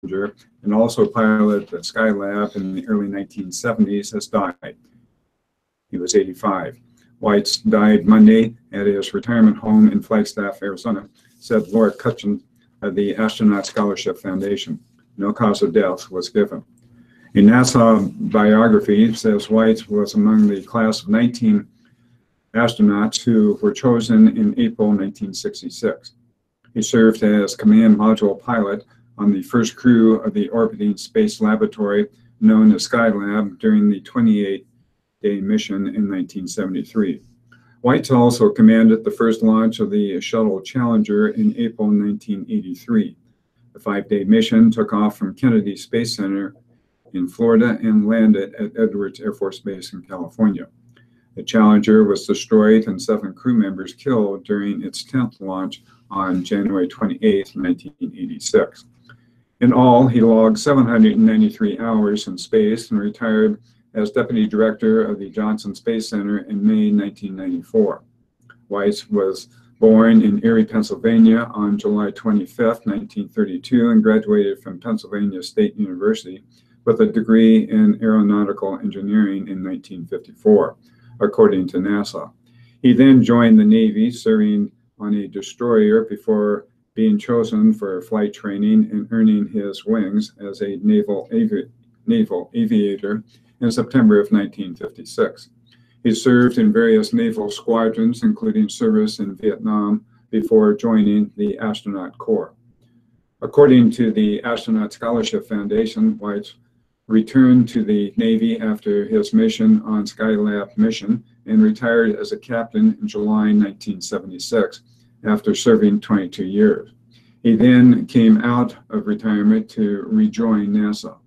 Challenger and also piloted the Skylab in the early 1970s, has died. He was 85. Weitz died Monday at his retirement home in Flagstaff, Arizona, said Laura Cutchin of the Astronaut Scholarship Foundation. No cause of death was given. A NASA biography says Weitz was among the class of 19 astronauts who were chosen in April 1966. He served as command module pilot on the first crew of the orbiting space laboratory known as Skylab during the 28-day mission in 1973. Weitz also commanded the first launch of the shuttle Challenger in April 1983. The 5-day mission took off from Kennedy Space Center in Florida and landed at Edwards Air Force Base in California. The Challenger was destroyed and 7 crew members killed during its 10th launch on January 28, 1986. In all, he logged 793 hours in space and retired as deputy director of the Johnson Space Center in May 1994. Weitz was born in Erie, Pennsylvania on July 25, 1932, and graduated from Pennsylvania State University with a degree in aeronautical engineering in 1954, according to NASA. He then joined the Navy, serving on a destroyer before being chosen for flight training and earning his wings as a naval aviator in September of 1956. He served in various naval squadrons, including service in Vietnam, before joining the Astronaut Corps. According to the Astronaut Scholarship Foundation, Weitz returned to the Navy after his mission on Skylab mission and retired as a captain in July 1976 after serving 22 years. He then came out of retirement to rejoin NASA.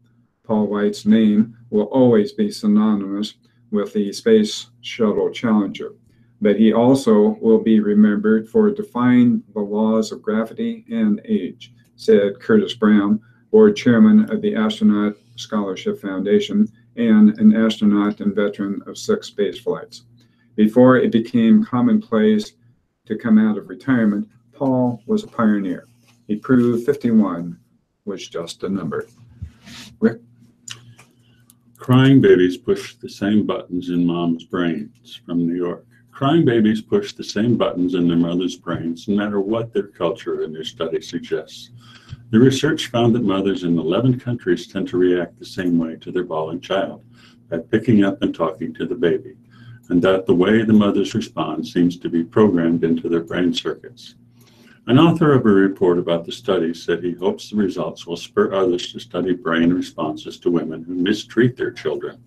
Paul Weitz's name will always be synonymous with the Space Shuttle Challenger, but he also will be remembered for defying the laws of gravity and age, said Curtis Brown, board chairman of the Astronaut Scholarship Foundation and an astronaut and veteran of 6 space flights. Before it became commonplace to come out of retirement, Paul was a pioneer. He proved 51 was just a number. Rick? Crying babies push the same buttons in mom's brains, from New York. Crying babies push the same buttons in their mother's brains, no matter what their culture and their study suggests. The research found that mothers in 11 countries tend to react the same way to their bawling child, by picking up and talking to the baby, and that the way the mothers respond seems to be programmed into their brain circuits. An author of a report about the study said he hopes the results will spur others to study brain responses to women who mistreat their children.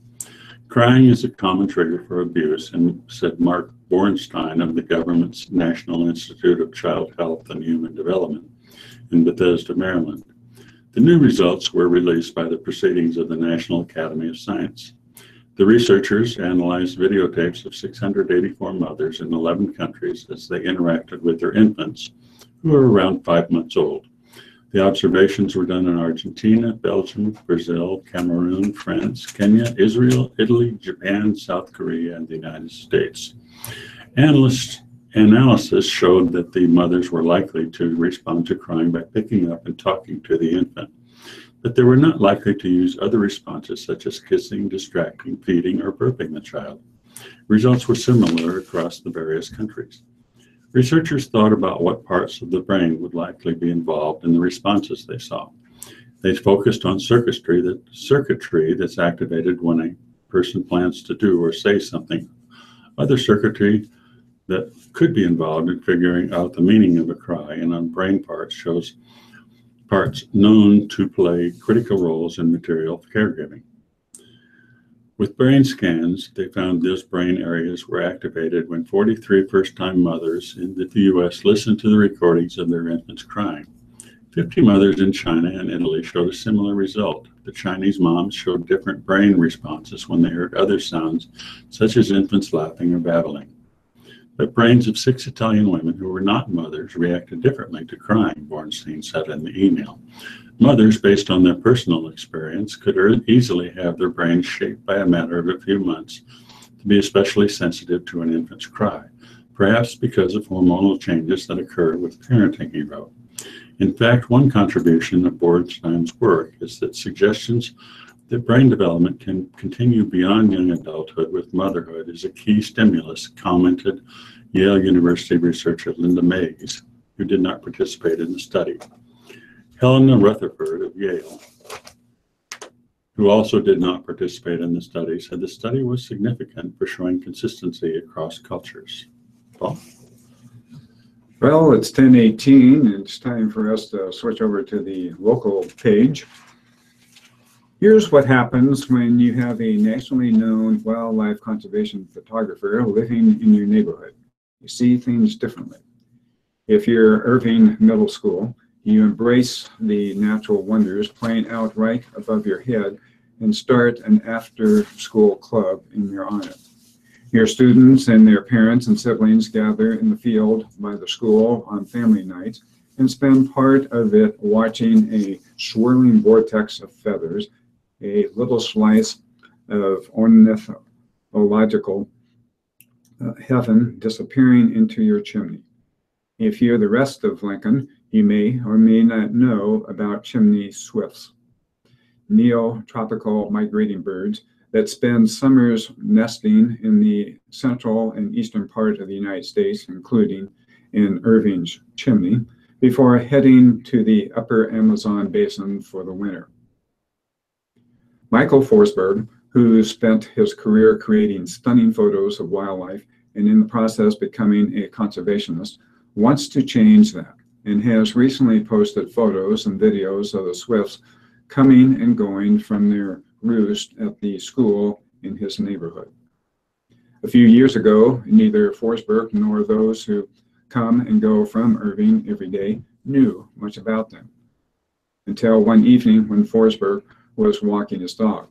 Crying is a common trigger for abuse, and said Mark Bornstein of the government's National Institute of Child Health and Human Development in Bethesda, Maryland. The new results were released by the Proceedings of the National Academy of Science. The researchers analyzed videotapes of 684 mothers in 11 countries as they interacted with their infants, who were around 5 months old. The observations were done in Argentina, Belgium, Brazil, Cameroon, France, Kenya, Israel, Italy, Japan, South Korea, and the United States. Analysis showed that the mothers were likely to respond to crying by picking up and talking to the infant, but they were not likely to use other responses such as kissing, distracting, feeding, or burping the child. Results were similar across the various countries. Researchers thought about what parts of the brain would likely be involved in the responses they saw. They focused on circuitry that's activated when a person plans to do or say something. Other circuitry that could be involved in figuring out the meaning of a cry, and on brain parts shows parts known to play critical roles in material caregiving. With brain scans, they found those brain areas were activated when 43 first-time mothers in the U.S. listened to the recordings of their infants crying. 50 mothers in China and Italy showed a similar result. The Chinese moms showed different brain responses when they heard other sounds, such as infants laughing or babbling. But brains of 6 Italian women who were not mothers reacted differently to crying, Bornstein said in the email. Mothers, based on their personal experience, could easily have their brains shaped by a matter of a few months to be especially sensitive to an infant's cry, perhaps because of hormonal changes that occur with parenting, he wrote. In fact, one contribution of Bornstein's work is that suggestions that brain development can continue beyond young adulthood with motherhood is a key stimulus, commented Yale University researcher Linda Mays, who did not participate in the study. Helena Rutherford of Yale, who also did not participate in the study, said the study was significant for showing consistency across cultures. Paul? Well, it's 10:18, and it's time for us to switch over to the local page. Here's what happens when you have a nationally known wildlife conservation photographer living in your neighborhood. You see things differently. If you're Irving Middle School, you embrace the natural wonders playing out right above your head and start an after-school club in your honor. Your students and their parents and siblings gather in the field by the school on family nights and spend part of it watching a swirling vortex of feathers, a little slice of ornithological heaven disappearing into your chimney. If you're the rest of Lincoln, you may or may not know about chimney swifts, neotropical migrating birds that spend summers nesting in the central and eastern part of the United States, including in Irving's chimney, before heading to the upper Amazon basin for the winter. Michael Forsberg, who spent his career creating stunning photos of wildlife and in the process becoming a conservationist, wants to change that and has recently posted photos and videos of the swifts coming and going from their roost at the school in his neighborhood. A few years ago, neither Forsberg nor those who come and go from Irving every day knew much about them, until one evening when Forsberg was walking his dog.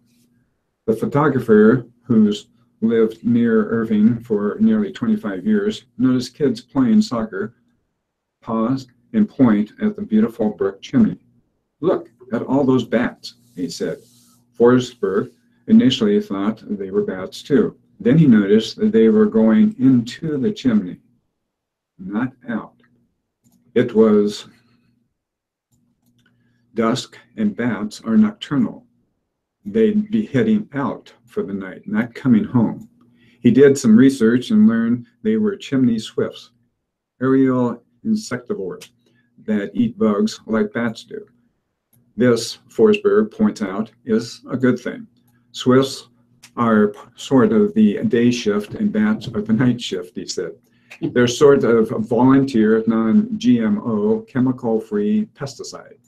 The photographer, who's lived near Irving for nearly 25 years, noticed kids playing soccer, pause, and point at the beautiful brick chimney. "Look at all those bats," he said. Forsberg initially thought they were bats too. Then he noticed that they were going into the chimney, not out. It was dusk, and bats are nocturnal. They'd be heading out for the night, not coming home. He did some research and learned they were chimney swifts, aerial insectivores that eat bugs like bats do. This, Forsberg points out, is a good thing. Swifts are sort of the day shift and bats are the night shift, he said. They're sort of a volunteer, non-GMO, chemical-free pesticide.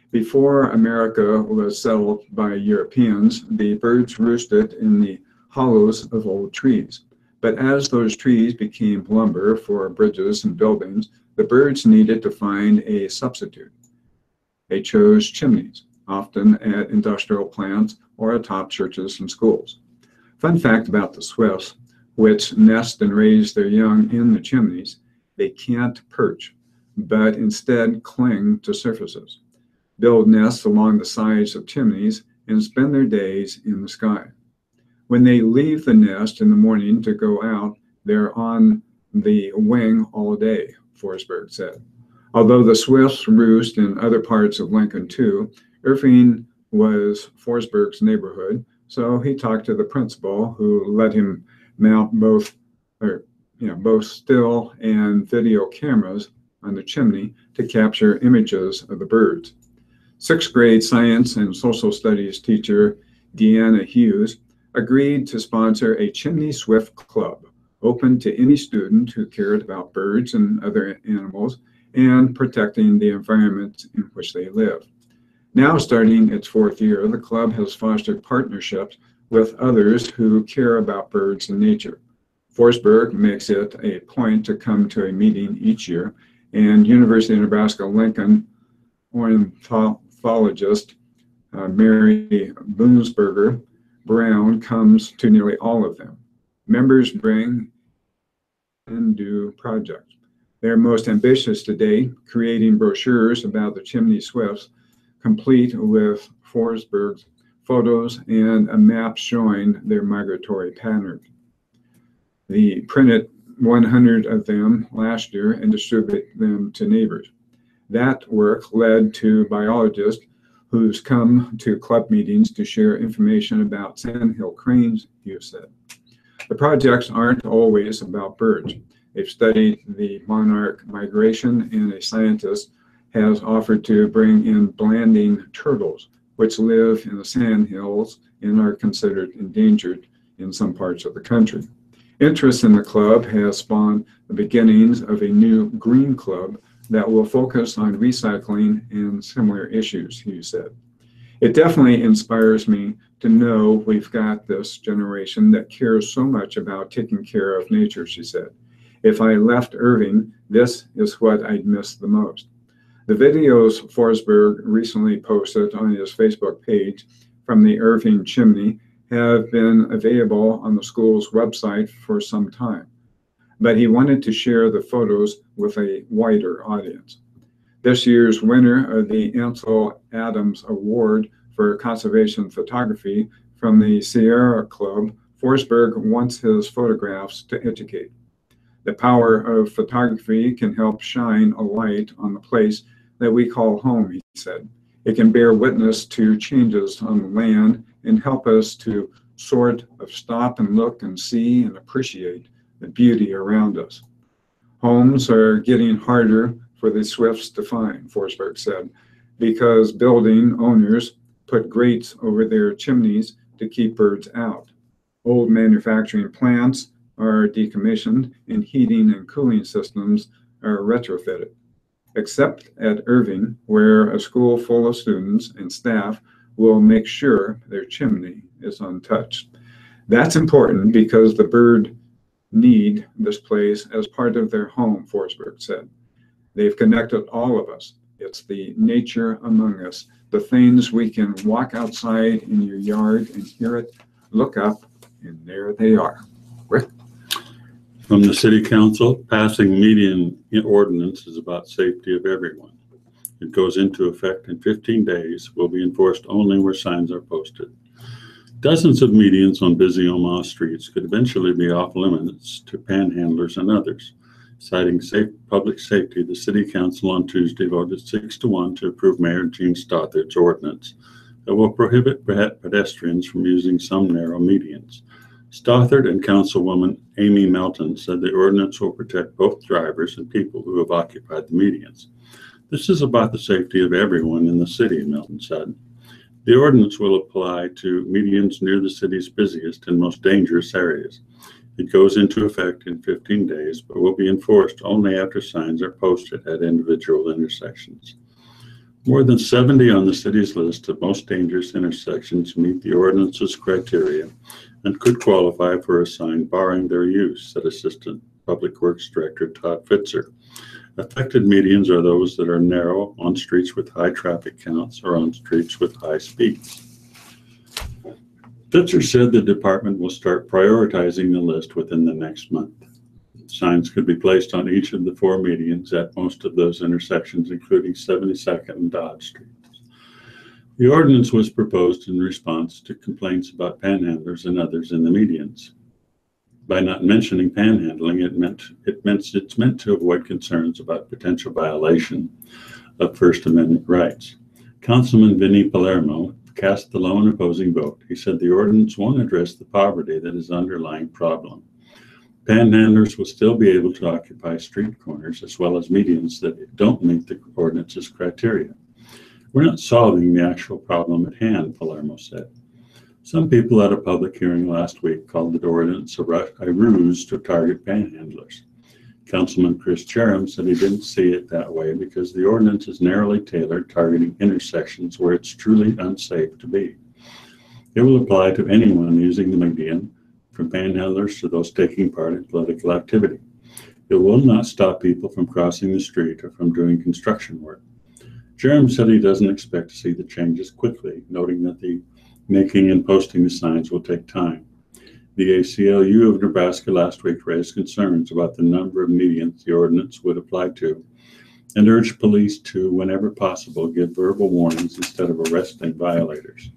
Before America was settled by Europeans, the birds roosted in the hollows of old trees. But as those trees became lumber for bridges and buildings, the birds needed to find a substitute. They chose chimneys, often at industrial plants or atop churches and schools. Fun fact about the swifts, which nest and raise their young in the chimneys, they can't perch, but instead cling to surfaces, build nests along the sides of chimneys, and spend their days in the sky. When they leave the nest in the morning to go out, they're on the wing all day, Forsberg said. Although the swifts roost in other parts of Lincoln too, Irving was Forsberg's neighborhood, so he talked to the principal, who let him mount both still and video cameras on the chimney to capture images of the birds. Sixth grade science and social studies teacher Deanna Hughes agreed to sponsor a chimney swift club open to any student who cared about birds and other animals and protecting the environment in which they live. Now, starting its fourth year, the club has fostered partnerships with others who care about birds and nature. Forsberg makes it a point to come to a meeting each year, and University of Nebraska Lincoln ornithologist Mary Boonsberger Brown comes to nearly all of them. Members bring and do projects. They're most ambitious to date, creating brochures about the chimney swifts, complete with Forsberg's photos and a map showing their migratory pattern. They printed 100 of them last year and distributed them to neighbors. That work led to biologists who's come to club meetings to share information about sandhill cranes, Hughes said. The projects aren't always about birds. They've studied the monarch migration, and a scientist has offered to bring in blanding turtles, which live in the sandhills and are considered endangered in some parts of the country. Interest in the club has spawned the beginnings of a new green club that will focus on recycling and similar issues, Hughes said. It definitely inspires me to know we've got this generation that cares so much about taking care of nature, she said. If I left Irving, this is what I'd miss the most. The videos Forsberg recently posted on his Facebook page from the Irving chimney have been available on the school's website for some time, but he wanted to share the photos with a wider audience. This year's winner of the Ansel Adams Award for Conservation Photography from the Sierra Club, Forsberg wants his photographs to educate. The power of photography can help shine a light on the place that we call home, he said. It can bear witness to changes on the land and help us to sort of stop and look and see and appreciate the beauty around us. Homes are getting harder for the swifts to find, Forsberg said, because building owners put grates over their chimneys to keep birds out. Old manufacturing plants are decommissioned and heating and cooling systems are retrofitted, except at Irving, where a school full of students and staff will make sure their chimney is untouched. That's important because the bird need this place as part of their home, Forsberg said. They've connected all of us. It's the nature among us, the things we can walk outside in your yard and hear it, look up, and there they are. Rick? From the City Council, passing median ordinance is about safety of everyone. It goes into effect in 15 days, will be enforced only where signs are posted. Dozens of medians on busy Omaha streets could eventually be off limits to panhandlers and others. Citing public safety, the City Council on Tuesday voted 6-1 to approve Mayor Gene Stothard's ordinance that will prohibit pedestrians from using some narrow medians. Stothard and Councilwoman Amy Melton said the ordinance will protect both drivers and people who have occupied the medians. This is about the safety of everyone in the city, Melton said. The ordinance will apply to medians near the city's busiest and most dangerous areas. It goes into effect in 15 days, but will be enforced only after signs are posted at individual intersections. More than 70 on the city's list of most dangerous intersections meet the ordinance's criteria and could qualify for a sign barring their use, said Assistant Public Works Director Todd Fitzer. Affected medians are those that are narrow, on streets with high traffic counts, or on streets with high speeds. Fitzer said the department will start prioritizing the list within the next month. Signs could be placed on each of the 4 medians at most of those intersections, including 72nd and Dodge Streets. The ordinance was proposed in response to complaints about panhandlers and others in the medians. By not mentioning panhandling, it's meant to avoid concerns about potential violation of First Amendment rights. Councilman Vinnie Palermo cast the lone opposing vote. He said the ordinance won't address the poverty that is the underlying problem. Panhandlers will still be able to occupy street corners as well as medians that don't meet the ordinance's criteria. We're not solving the actual problem at hand, Palermo said. Some people at a public hearing last week called the ordinance a ruse to target panhandlers. Councilman Chris Cheram said he didn't see it that way because the ordinance is narrowly tailored, targeting intersections where it's truly unsafe to be. It will apply to anyone using the median, from panhandlers to those taking part in political activity. It will not stop people from crossing the street or from doing construction work. Cheram said he doesn't expect to see the changes quickly, noting that the making and posting the signs will take time. The ACLU of Nebraska last week raised concerns about the number of medians the ordinance would apply to and urged police to, whenever possible, give verbal warnings instead of arresting violators.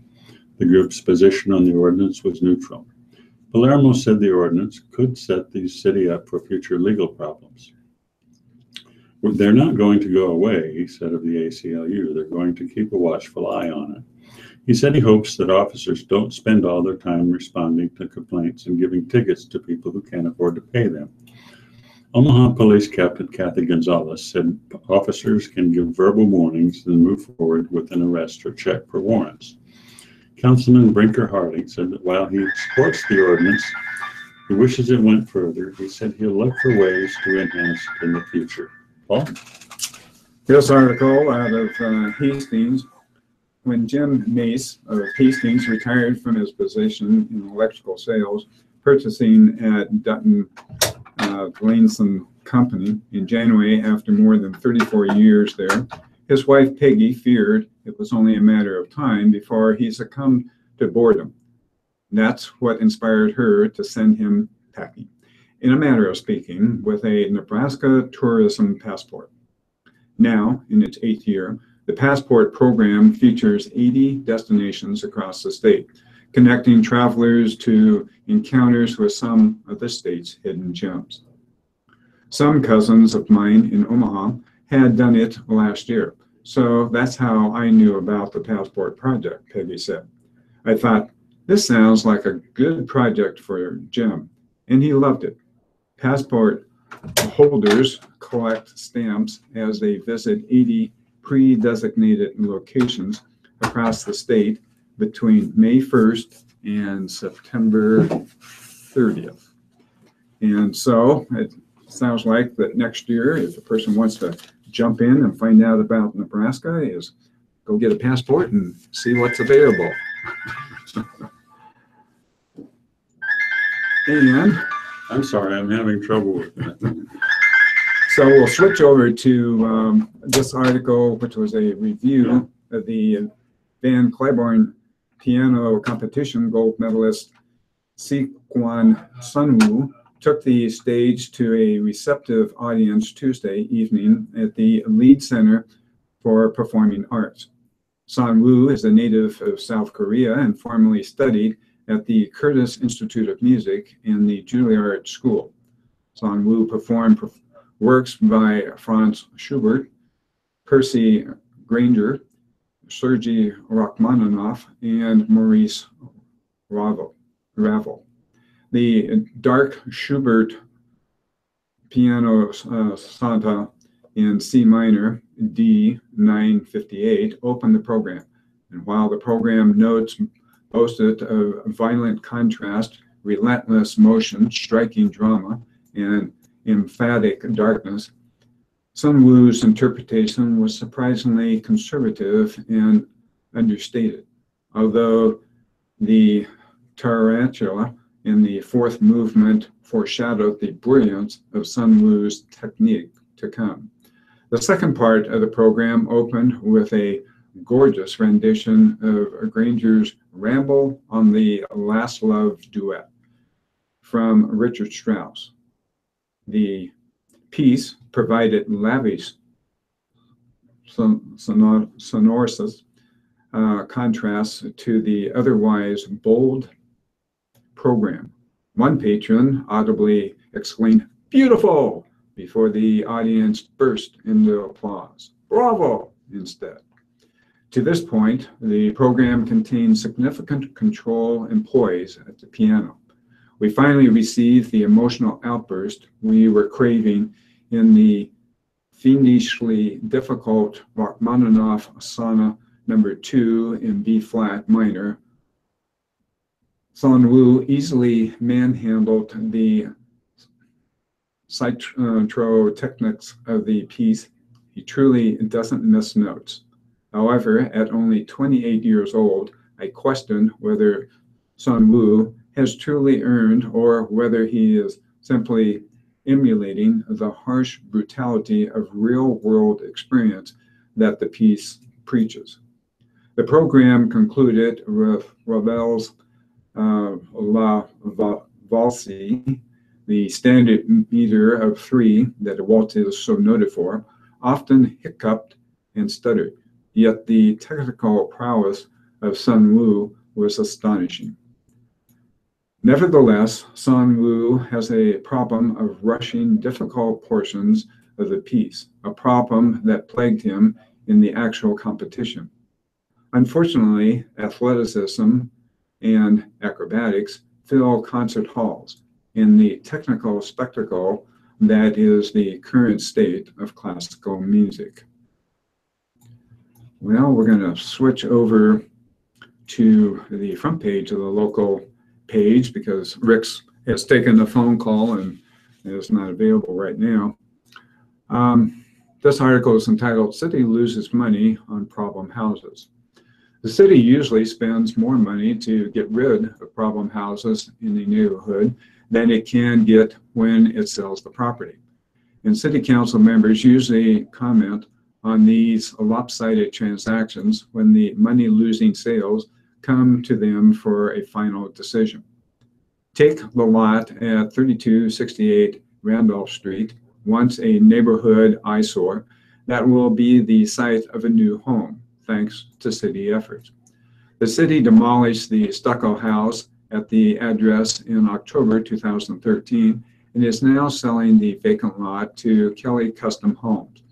The group's position on the ordinance was neutral. Palermo said the ordinance could set the city up for future legal problems. They're not going to go away, he said of the ACLU. They're going to keep a watchful eye on it. He said he hopes that officers don't spend all their time responding to complaints and giving tickets to people who can't afford to pay them. Omaha Police Captain Kathy Gonzalez said officers can give verbal warnings and move forward with an arrest or check for warrants. Councilman Brinker Harding said that while he supports the ordinance, he wishes it went further. He said he'll look for ways to enhance it in the future. Paul? This article out of Hastings. When Jim Mace of Hastings retired from his position in electrical sales, purchasing at Dutton Gleason Company in January after more than 34 years there, his wife Peggy feared it was only a matter of time before he succumbed to boredom. That's what inspired her to send him packing, in a manner of speaking, with a Nebraska tourism passport. Now, in its 8th year, the passport program features 80 destinations across the state, connecting travelers to encounters with some of the state's hidden gems. Some cousins of mine in Omaha had done it last year, so that's how I knew about the passport project, Peggy said. I thought, this sounds like a good project for Jim, and he loved it. Passport holders collect stamps as they visit 80 pre-designated locations across the state between May 1st and September 30th. And so it sounds like that next year, if a person wants to jump in and find out about Nebraska, is go get a passport and see what's available. And I'm sorry, I'm having trouble with that. So we'll switch over to this article, which was a review of the Van Cliburn piano competition. Gold medalist Si-Kwan Sunwoo took the stage to a receptive audience Tuesday evening at the Lead Center for Performing Arts. Sunwoo is a native of South Korea and formerly studied at the Curtis Institute of Music and the Juilliard School. Sunwoo performed works by Franz Schubert, Percy Grainger, Sergei Rachmaninoff, and Maurice Ravel. The dark Schubert piano sonata in C minor, D 958, opened the program. And while the program notes boasted of violent contrast, relentless motion, striking drama, and emphatic darkness, Sunwoo's interpretation was surprisingly conservative and understated. Although the tarantula in the fourth movement foreshadowed the brilliance of Sunwoo's technique to come. The second part of the program opened with a gorgeous rendition of Grainger's Ramble on the Last Love duet from Richard Strauss. The piece provided lavish sonorous contrasts to the otherwise bold program. One patron audibly exclaimed, "Beautiful!" before the audience burst into applause. "Bravo!" instead. To this point, the program contained significant control and poise at the piano. We finally received the emotional outburst we were craving in the fiendishly difficult Rachmaninoff Sonata No. 2 in B-flat minor. Sunwoo easily manhandled the techniques of the piece. He truly doesn't miss notes. However, at only 28 years old, I question whether Sunwoo has truly earned or whether he is simply emulating the harsh brutality of real-world experience that the piece preaches. The program concluded with Ravel's La Valse, the standard meter of 3 that a waltz is so noted for, often hiccuped and stuttered, yet the technical prowess of Sunwoo was astonishing. Nevertheless, Sunwoo has a problem of rushing difficult portions of the piece, a problem that plagued him in the actual competition. Unfortunately, athleticism and acrobatics fill concert halls in the technical spectacle that is the current state of classical music. Well, we're going to switch over to the front page of the local page because Rick has taken a phone call and is not available right now. This article is entitled, "City Loses Money on Problem Houses." The city usually spends more money to get rid of problem houses in the neighborhood than it can get when it sells the property. And city council members usually comment on these lopsided transactions when the money-losing sales come to them for a final decision. Take the lot at 3268 Randolph Street, once a neighborhood eyesore, that will be the site of a new home, thanks to city efforts. The city demolished the stucco house at the address in October 2013 and is now selling the vacant lot to Kelly Custom Homes,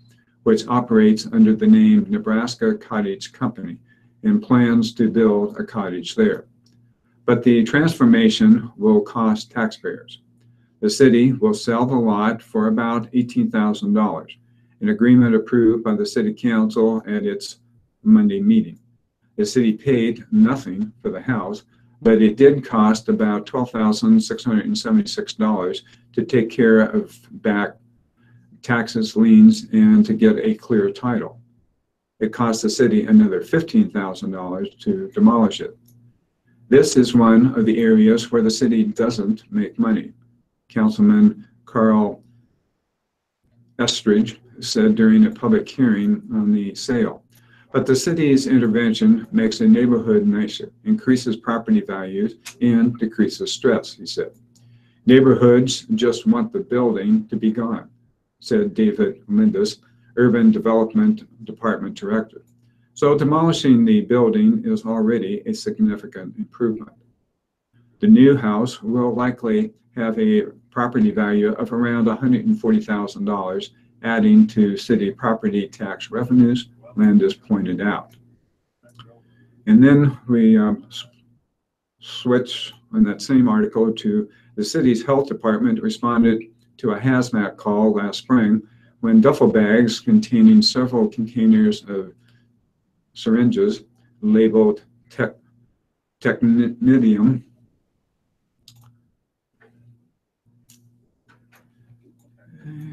which operates under the name Nebraska Cottage Company and plans to build a cottage there. But the transformation will cost taxpayers. The city will sell the lot for about $18,000, an agreement approved by the city council at its Monday meeting. The city paid nothing for the house, but it did cost about $12,676 to take care of back taxes, liens, and to get a clear title. It cost the city another $15,000 to demolish it. This is one of the areas where the city doesn't make money. Councilman Carl Estridge said during a public hearing on the sale. But the city's intervention makes the neighborhood nicer, increases property values, and decreases stress, he said. Neighborhoods just want the building to be gone, said David Lindus, Urban Development Department Director. So demolishing the building is already a significant improvement. The new house will likely have a property value of around $140,000, adding to city property tax revenues, Landis pointed out. And then we switch on that same article to the city's health department responded to a hazmat call last spring when duffel bags containing several containers of syringes labeled technetium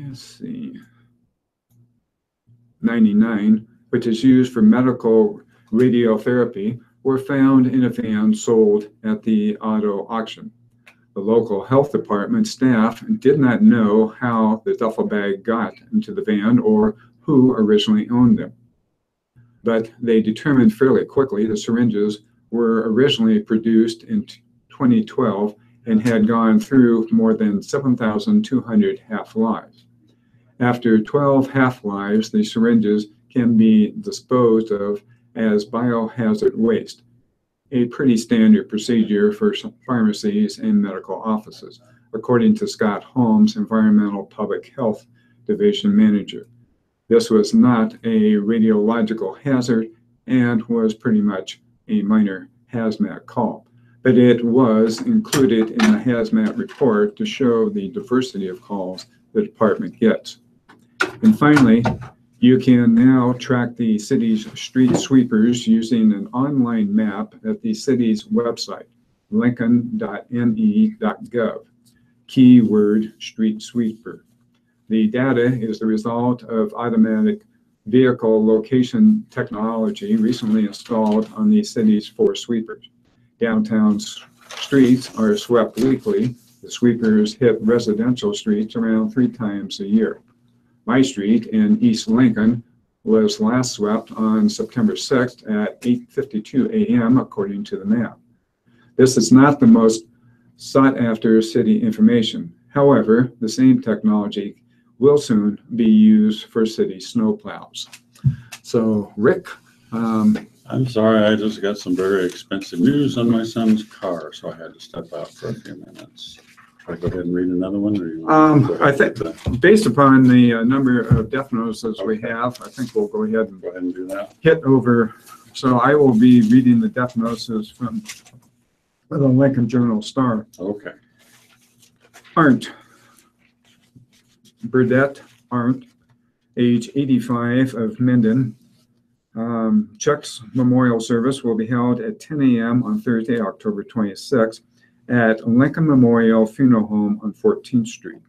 let's see 99, which is used for medical radiotherapy, were found in a van sold at the auto auction. The local health department staff did not know how the duffel bag got into the van or who originally owned them. But they determined fairly quickly the syringes were originally produced in 2012 and had gone through more than 7,200 half-lives. After 12 half-lives, the syringes can be disposed of as biohazard waste, a pretty standard procedure for pharmacies and medical offices, according to Scott Holmes, Environmental Public Health Division Manager. This was not a radiological hazard and was pretty much a minor hazmat call, but it was included in the hazmat report to show the diversity of calls the department gets. And finally, you can now track the city's street sweepers using an online map at the city's website, lincoln.ne.gov. Keyword street sweeper. The data is the result of automatic vehicle location technology recently installed on the city's 4 sweepers. Downtown streets are swept weekly. The sweepers hit residential streets around 3 times a year. My street in East Lincoln was last swept on September 6th at 8:52 a.m. according to the map. This is not the most sought after city information. However, the same technology will soon be used for city snowplows. So, Rick, I'm sorry, I just got some very expensive news on my son's car, so I had to step out for a few minutes. I'll go ahead and read another one. Or you want to go ahead I and think, do that? based upon the number of death notices we have, I think we'll go ahead and Go ahead and do that. hit over. So I will be reading the death notices from the Lincoln Journal-Star. Okay. Arndt, Burdette Arndt, age 85, of Minden. Chuck's memorial service will be held at 10 a.m. on Thursday, October 26th at Lincoln Memorial Funeral Home on 14th Street.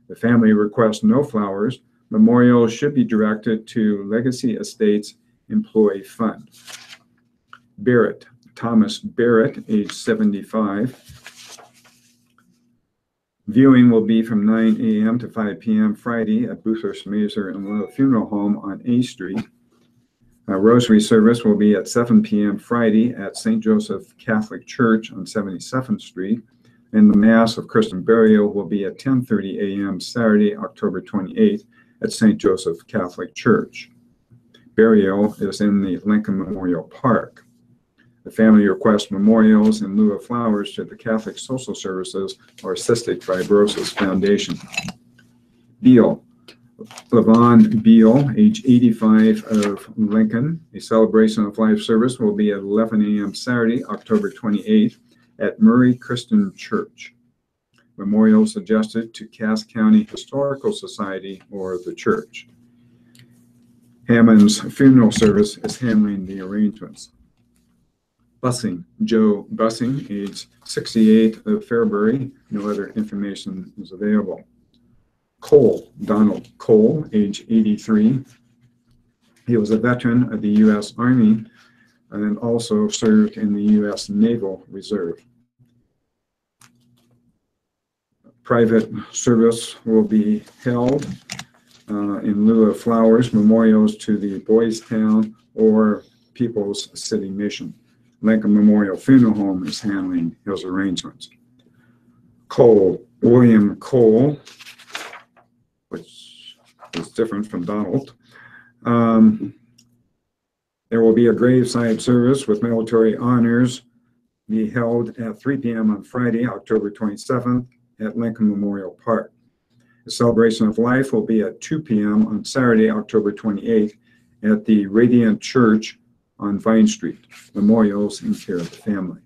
The family requests no flowers. Memorials should be directed to Legacy Estates Employee Fund. Barrett, Thomas Barrett, age 75. Viewing will be from 9 a.m. to 5 p.m. Friday at Boothurst Mazer and Love Funeral Home on A Street. Rosary service will be at 7 p.m. Friday at St. Joseph Catholic Church on 77th Street, and the Mass of Christian Burial will be at 10:30 a.m. Saturday, October 28th at St. Joseph Catholic Church. Burial is in the Lincoln Memorial Park. The family requests memorials in lieu of flowers to the Catholic Social Services or Cystic Fibrosis Foundation. Beal, Levon Beal, age 85, of Lincoln. A celebration of life service will be at 11 a.m. Saturday, October 28th at Murray Christian Church. Memorial suggested to Cass County Historical Society or the church. Hammond's funeral service is handling the arrangements. Bussing, Joe Bussing, age 68, of Fairbury. No other information is available. Cole, Donald Cole, age 83. He was a veteran of the U.S. Army and also served in the U.S. Naval Reserve. Private service will be held in lieu of flowers, memorials to the Boys Town or People's City Mission. Lincoln Memorial Funeral Home is handling those arrangements. Cole, William Cole, which is different from Donald. There will be a graveside service with military honors be held at 3 p.m. on Friday, October 27th at Lincoln Memorial Park. The celebration of life will be at 2 p.m. on Saturday, October 28th at the Radiant Church on Vine Street. Memorials in care of the family.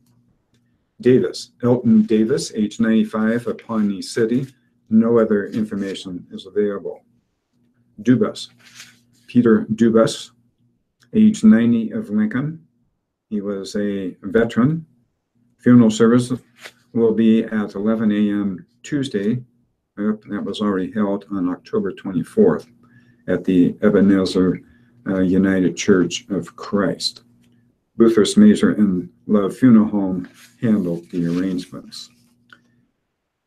Davis, Elton Davis, age 95, of Pawnee City. No other information is available. Dubas, Peter Dubas, age 90, of Lincoln. He was a veteran. Funeral service will be at 11 a.m. Tuesday. That was already held on October 24th at the Ebenezer United Church of Christ. Boothurst Mazer and Love Funeral Home handled the arrangements.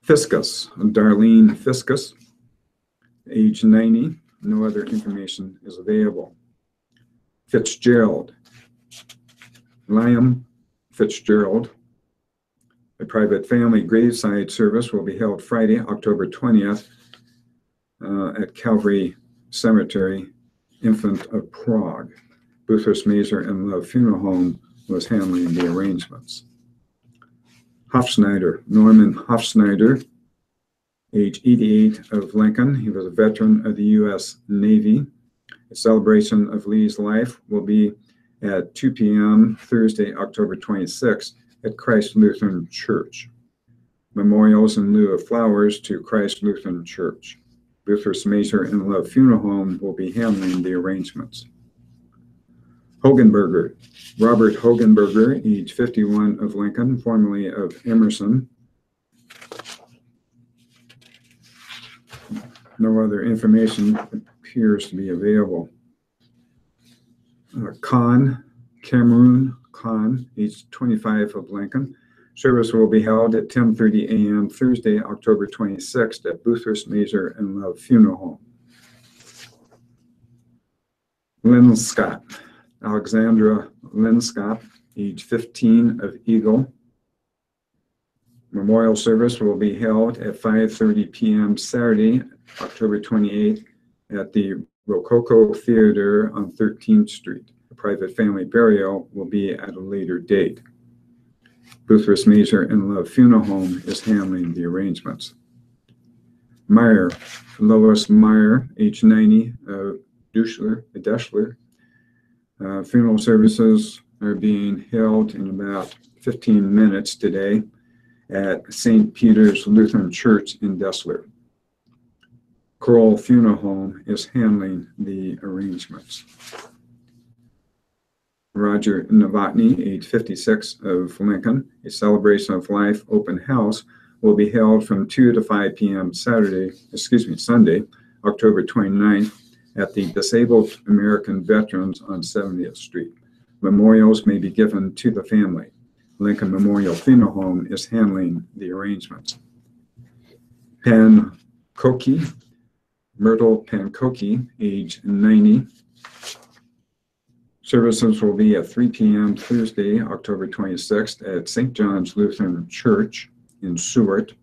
Fiscus, Darlene Fiscus, age 90. No other information is available. Fitzgerald, Liam Fitzgerald. A private family graveside service will be held Friday, October 20th at Calvary Cemetery, Infant of Prague. Boothurst Mazer and Love Funeral Home was handling the arrangements. Hofsnyder, Norman Hofsnyder, age 88, of Lincoln. He was a veteran of the U.S. Navy. A celebration of Lee's life will be at 2 p.m. Thursday, October 26th at Christ Lutheran Church. Memorials in lieu of flowers to Christ Lutheran Church. Boothurst Mazer and Love Funeral Home will be handling the arrangements. Hogenberger, Robert Hogenberger, age 51, of Lincoln, formerly of Emerson. No other information appears to be available. Cameroon Khan, age 25, of Lincoln. Service will be held at 10:30 a.m. Thursday, October 26th at Boothurst Mazer and Love Funeral Home. Lynn Scott, Alexandra Lynn Scott, age 15, of Eagle. Memorial service will be held at 5:30 p.m. Saturday, October 28th at the Rococo Theater on 13th Street. A private family burial will be at a later date. Boothurst Major and Love Funeral Home is handling the arrangements. Meyer, Lois Meyer, age 90, Deschler. Funeral services are being held in about 15 minutes today at St. Peter's Lutheran Church in Dessler. Kroll Funeral Home is handling the arrangements. Roger Novotny, age 56, of Lincoln, a celebration of life open house will be held from 2 to 5 p.m. Sunday, October 29th, at the Disabled American Veterans on 70th Street. Memorials may be given to the family. Lincoln Memorial Funeral Home is handling the arrangements. Myrtle Pankoki, age 90. Services will be at 3 p.m. Thursday, October 26th at St. John's Lutheran Church in Seward.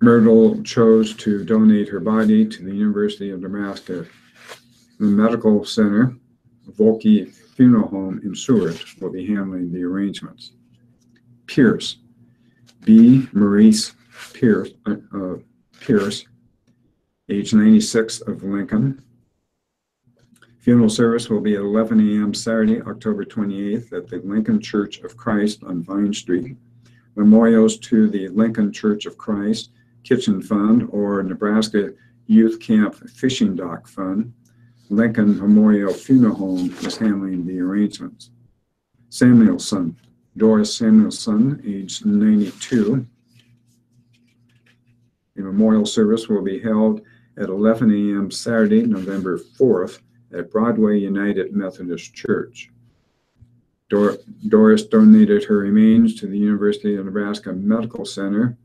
Myrtle chose to donate her body to the University of Nebraska. The Medical Center, Volke Funeral Home in Seward, will be handling the arrangements. Pierce, B. Maurice Pierce, age 96, of Lincoln. Funeral service will be at 11 a.m. Saturday, October 28th at the Lincoln Church of Christ on Vine Street. Memorials to the Lincoln Church of Christ Kitchen Fund or Nebraska Youth Camp Fishing Dock Fund. Lincoln Memorial Funeral Home is handling the arrangements. Samuelson, Doris Samuelson, age 92. A memorial service will be held at 11 a.m. Saturday, November 4th at Broadway United Methodist Church. Doris donated her remains to the University of Nebraska Medical Center.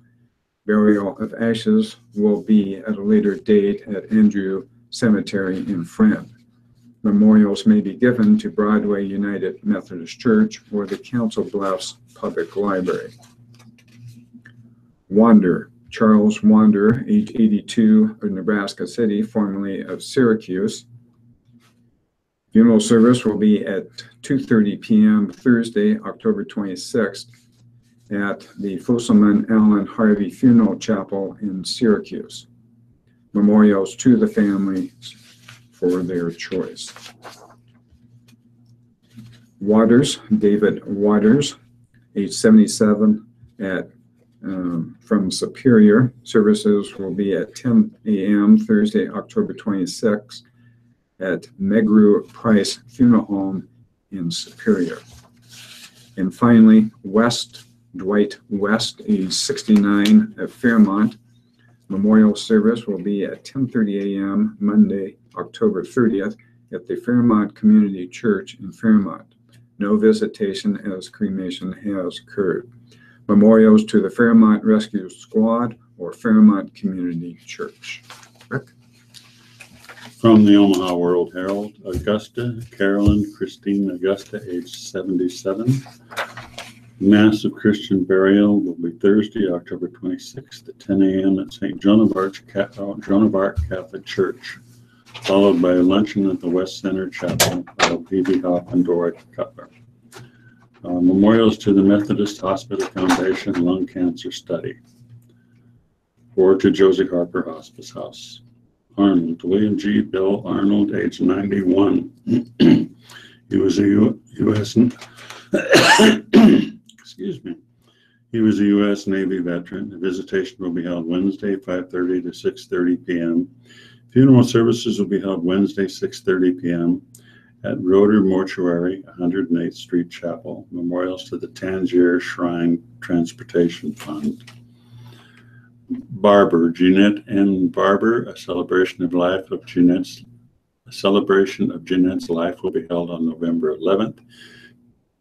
Burial of ashes will be at a later date at Andrew Cemetery in Friend. Memorials may be given to Broadway United Methodist Church or the Council Bluffs Public Library. Wander, Charles Wander, age 82, of Nebraska City, formerly of Syracuse. Funeral service will be at 2:30 p.m. Thursday, October 26th at the Fusselman Allen Harvey Funeral Chapel in Syracuse. Memorials to the family for their choice. Waters, David Waters, age 77, from Superior. Services will be at 10 a.m. Thursday, October 26th at Megru Price Funeral Home in Superior. And finally, Dwight West, age 69, at Fairmont. Memorial service will be at 10:30 a.m. Monday, October 30th at the Fairmont Community Church in Fairmont. No visitation as cremation has occurred. Memorials to the Fairmont Rescue Squad or Fairmont Community Church. Rick? From the Omaha World Herald, Augusta, Carolyn Christine Augusta, age 77. Mass of Christian burial will be Thursday, October 26th at 10 a.m. at St. Joan of Arc Catholic Church, followed by a luncheon at the West Center Chapel of P.B. Hoff and Dorothy Cutler. Memorials to the Methodist Hospital Foundation Lung Cancer Study, or to Josie Harper Hospice House. Arnold, William G. Bill Arnold, age 91. He was a U.S. Excuse me. He was a U.S. Navy veteran. The visitation will be held Wednesday, 5:30 to 6:30 p.m. Funeral services will be held Wednesday, 6:30 p.m. at Roeder Mortuary, 108th Street Chapel. Memorials to the Tangier Shrine Transportation Fund. Barber, Jeanette N. Barber, a celebration of Jeanette's life will be held on November 11th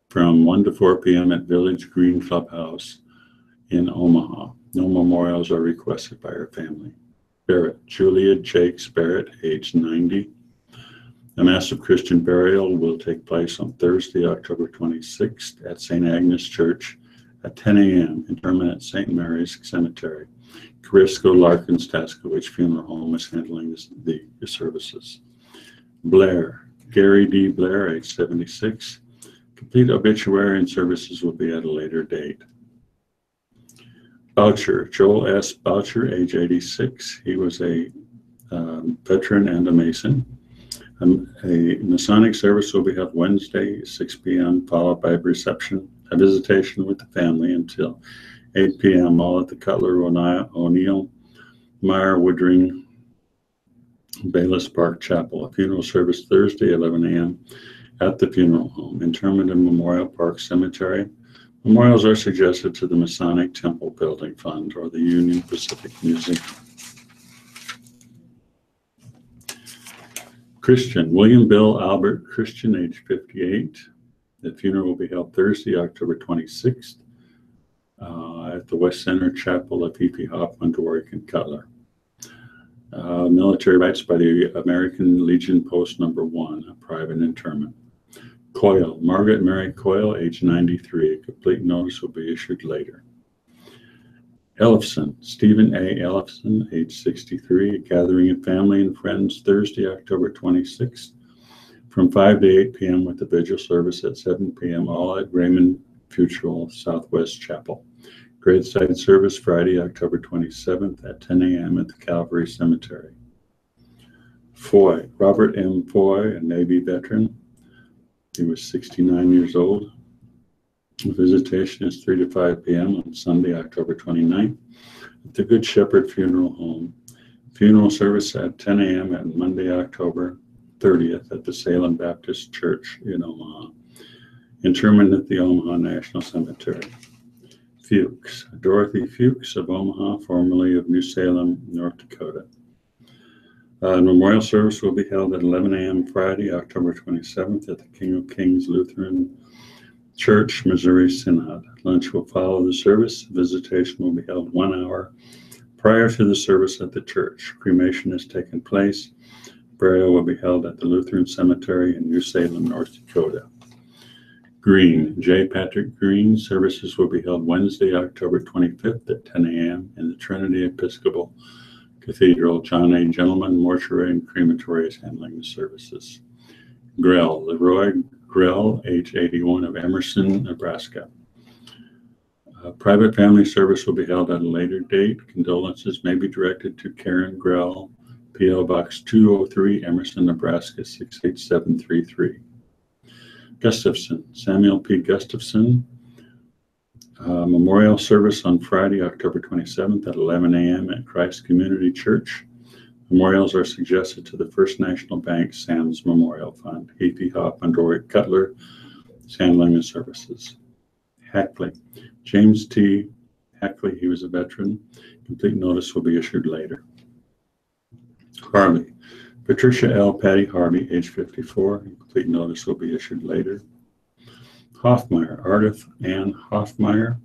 from 1 to 4 p.m. at Village Green Clubhouse in Omaha. No memorials are requested by her family. Barrett, Julia Jakes Barrett, age 90. A Mass of Christian burial will take place on Thursday, October 26th at St. Agnes Church at 10 a.m. Interment at St. Mary's Cemetery. Carisco Larkins Taskowich Funeral Home is handling the services. Blair, Gary D. Blair, age 76. Complete obituary and services will be at a later date. Boucher, Joel S. Boucher, age 86. He was a veteran and a Mason. A Masonic service will be held Wednesday, 6 p.m., followed by a reception, a visitation with the family until 8 p.m., all at the Cutler O'Neill Meyer Woodring Bayless Park Chapel. A funeral service Thursday, 11 a.m., at the funeral home. Interment in Memorial Park Cemetery. Memorials are suggested to the Masonic Temple Building Fund or the Union Pacific Museum. Christian, William Bill Albert Christian, age 58. The funeral will be held Thursday, October 26th, at the West Center Chapel of Fifi Hoffman, Doric, and Cutler. Military rights by the American Legion Post No. 1, a private interment. Coyle, Margaret Mary Coyle, age 93. A complete notice will be issued later. Ellefson, Stephen A. Ellefson, age 63. A gathering of family and friends Thursday, October 26th, from 5 to 8 p.m. with the vigil service at 7 p.m., all at Raymond Futrall Southwest Chapel. Graveside service Friday, October 27th at 10 a.m. at the Calvary Cemetery. Foy, Robert M. Foy, a Navy veteran. He was 69 years old. The visitation is 3 to 5 p.m. on Sunday, October 29th at the Good Shepherd Funeral Home. Funeral service at 10 a.m. and Monday, October 30th at the Salem Baptist Church in Omaha. Interment at the Omaha National Cemetery. Fuchs, Dorothy Fuchs of Omaha, formerly of New Salem, North Dakota. Memorial service will be held at 11 a.m. Friday, October 27th at the King of Kings Lutheran Church, Missouri Synod. Lunch will follow the service. Visitation will be held 1 hour prior to the service at the church. Cremation has taken place. Burial will be held at the Lutheran Cemetery in New Salem, North Dakota. Green, J. Patrick Green. Services will be held Wednesday, October 25th at 10 a.m. in the Trinity Episcopal Cathedral. John A. Gentleman, mortuary and crematory is handling the services. Grell, Leroy Grell, age 81, of Emerson, Nebraska. Private family service will be held at a later date. Condolences may be directed to Karen Grell, P.O. Box 203, Emerson, Nebraska 68733. Gustafson, Samuel P. Gustafson. Memorial service on Friday, October 27th at 11 a.m. at Christ Community Church. Memorials are suggested to the First National Bank Sam's Memorial Fund. Fifi Hoffman, Doric, Cutler is handling the services. Hackley, James T. Hackley, he was a veteran. Complete notice will be issued later. Harvey, Patricia L. Patty Harvey, age 54. Complete notice will be issued later. Hoffmeyer, Ardith Ann Hoffmeyer.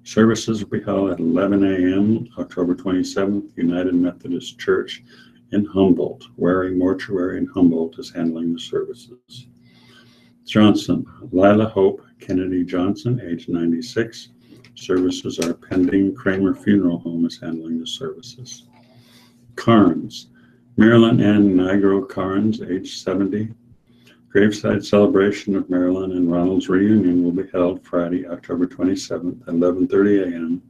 Services will be held at 11 a.m. October 27th, United Methodist Church in Humboldt. Waring Mortuary in Humboldt is handling the services. Johnson, Lila Hope Kennedy Johnson, age 96. Services are pending. Kramer Funeral Home is handling the services. Carnes, Marilyn Ann Nigro Carnes, age 70. Graveside celebration of Marilyn and Ronald's reunion will be held Friday, October 27th at 11:30 a.m.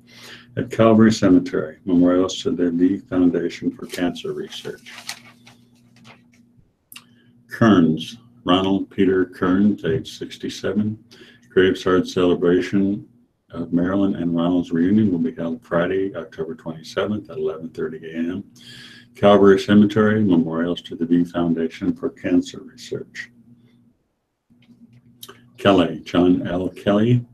at Calvary Cemetery. Memorials to the V Foundation for Cancer Research. Kearns, Ronald Peter Kearns, age 67. Graveside celebration of Marilyn and Ronald's reunion will be held Friday, October 27th at 11:30 a.m. Calvary Cemetery. Memorials to the V Foundation for Cancer Research. Kelly, John L. Kelly,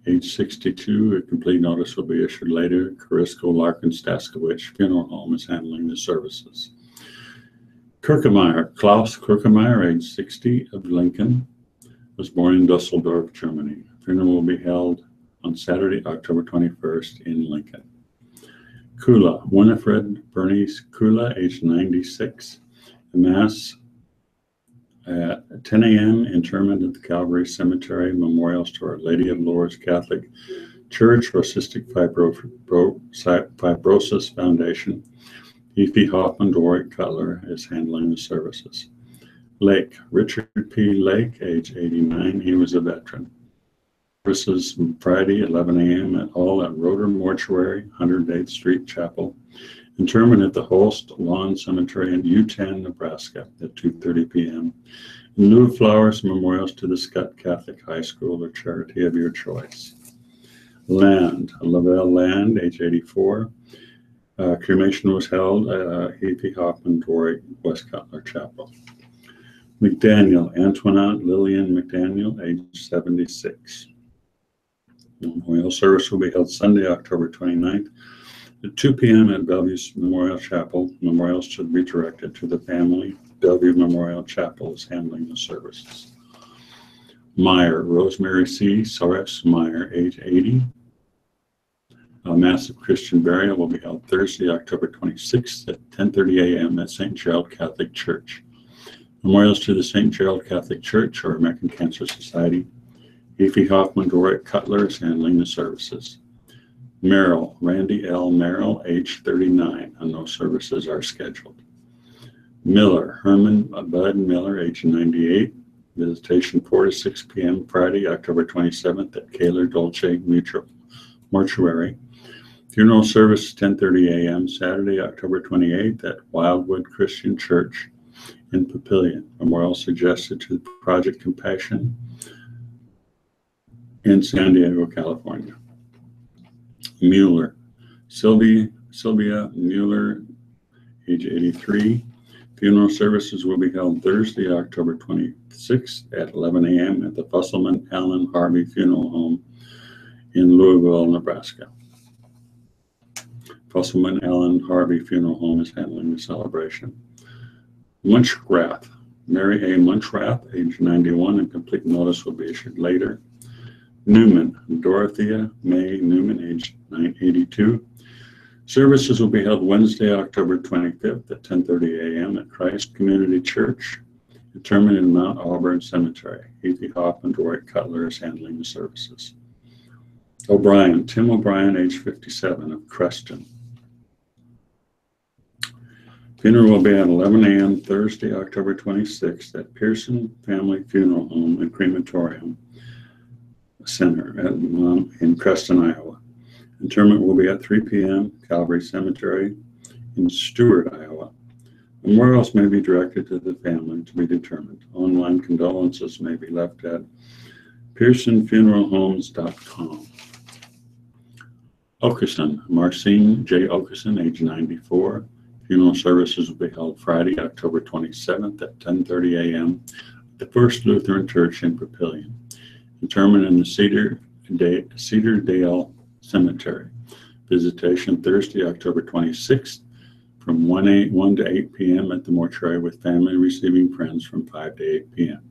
age 62. A complete notice will be issued later. Corisco Larkin Staskowich Funeral Home is handling the services. Kirkemeyer, Klaus Kirkemeyer, age 60, of Lincoln, was born in Dusseldorf, Germany. Funeral will be held on Saturday, October 21st in Lincoln. Kula, Winifred Bernice Kula, age 96. Mass at 10 a.m. Interment at the Calvary Cemetery. Memorials to Our Lady of Lourdes Catholic Church or Cystic Fibrosis Foundation. Fifi Hoffman, Doric Cutler is handling the services. Lake, Richard P. Lake, age 89. He was a veteran. Services Friday, 11 a.m. at Roder Mortuary, 108th Street Chapel. Interment at the Holst Lawn Cemetery in Utan, Nebraska at 2:30 p.m. In lieu of flowers, memorials to the Scott Catholic High School or charity of your choice. Land, Lavelle Land, age 84. Cremation was held at H.P. Hoffman Dworak, West Cutler Chapel. McDaniel, Antoinette Lillian McDaniel, age 76. Memorial service will be held Sunday, October 29th at 2 p.m. at Bellevue's Memorial Chapel. Memorials should be directed to the family. Bellevue Memorial Chapel is handling the services. Meyer, Rosemary C. Soros Meyer, age 80. A massive Christian burial will be held Thursday, October 26th at 10:30 a.m. at St. Gerald Catholic Church. Memorials to the St. Gerald Catholic Church or American Cancer Society. H.P. Hoffman Dworak Cutler is handling the services. Merrill, Randy L. Merrill, age 39, and no services are scheduled. Miller, Herman Bud Miller, age 98. Visitation 4 to 6 p.m. Friday, October 27th at Kaler Dolce Mutual Mortuary. Funeral service 10:30 a.m. Saturday, October 28th at Wildwood Christian Church in Papillion. Memorial suggested to Project Compassion in San Diego, California. Mueller, Sylvia Mueller, age 83. Funeral services will be held Thursday, October 26th at 11 a.m. at the Fusselman Allen Harvey Funeral Home in Louisville, Nebraska. Fusselman Allen Harvey Funeral Home is handling the celebration. Munchrath, Mary A. Munchrath, age 91, and complete notice will be issued later. Newman, Dorothea May Newman, age 82. Services will be held Wednesday, October 25th at 10:30 a.m. at Christ Community Church, interment in Mount Auburn Cemetery. H.P. Hoffman Dworak Cutler is handling the services. O'Brien, Tim O'Brien, age 57, of Creston. Funeral will be at 11 a.m. Thursday, October 26th at Pearson Family Funeral Home and Crematorium Center in Creston, Iowa. Interment will be at 3 p.m. Calvary Cemetery in Stewart, Iowa. Memorials may be directed to the family to be determined. Online condolences may be left at pearsonfuneralhomes.com. Okerson, Marcine J. Okerson, age 94. Funeral services will be held Friday, October 27th at 10:30 a.m. at the First Lutheran Church in Papillion. Interment in the Cedar Dale Cemetery. Visitation Thursday, October 26th from 1 to 8 p.m. at the mortuary with family receiving friends from 5 to 8 p.m.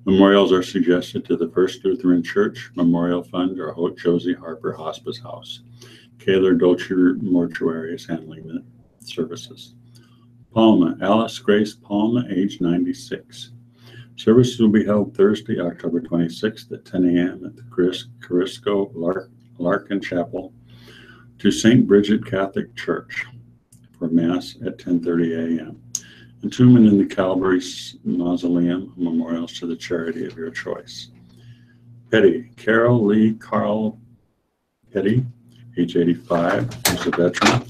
Memorials are suggested to the First Lutheran Church Memorial Fund or Josie Harper Hospice House. Kaler Dolce Mortuary is handling the services. Palma, Alice Grace Palma, age 96. Services will be held Thursday, October 26th at 10 a.m. at the Carisco Larkin Chapel to St. Bridget Catholic Church for Mass at 10:30 a.m. Entombment in the Calvary Mausoleum, memorials to the charity of your choice. Petty, Carol Lee Carl Petty, age 85, who's a veteran.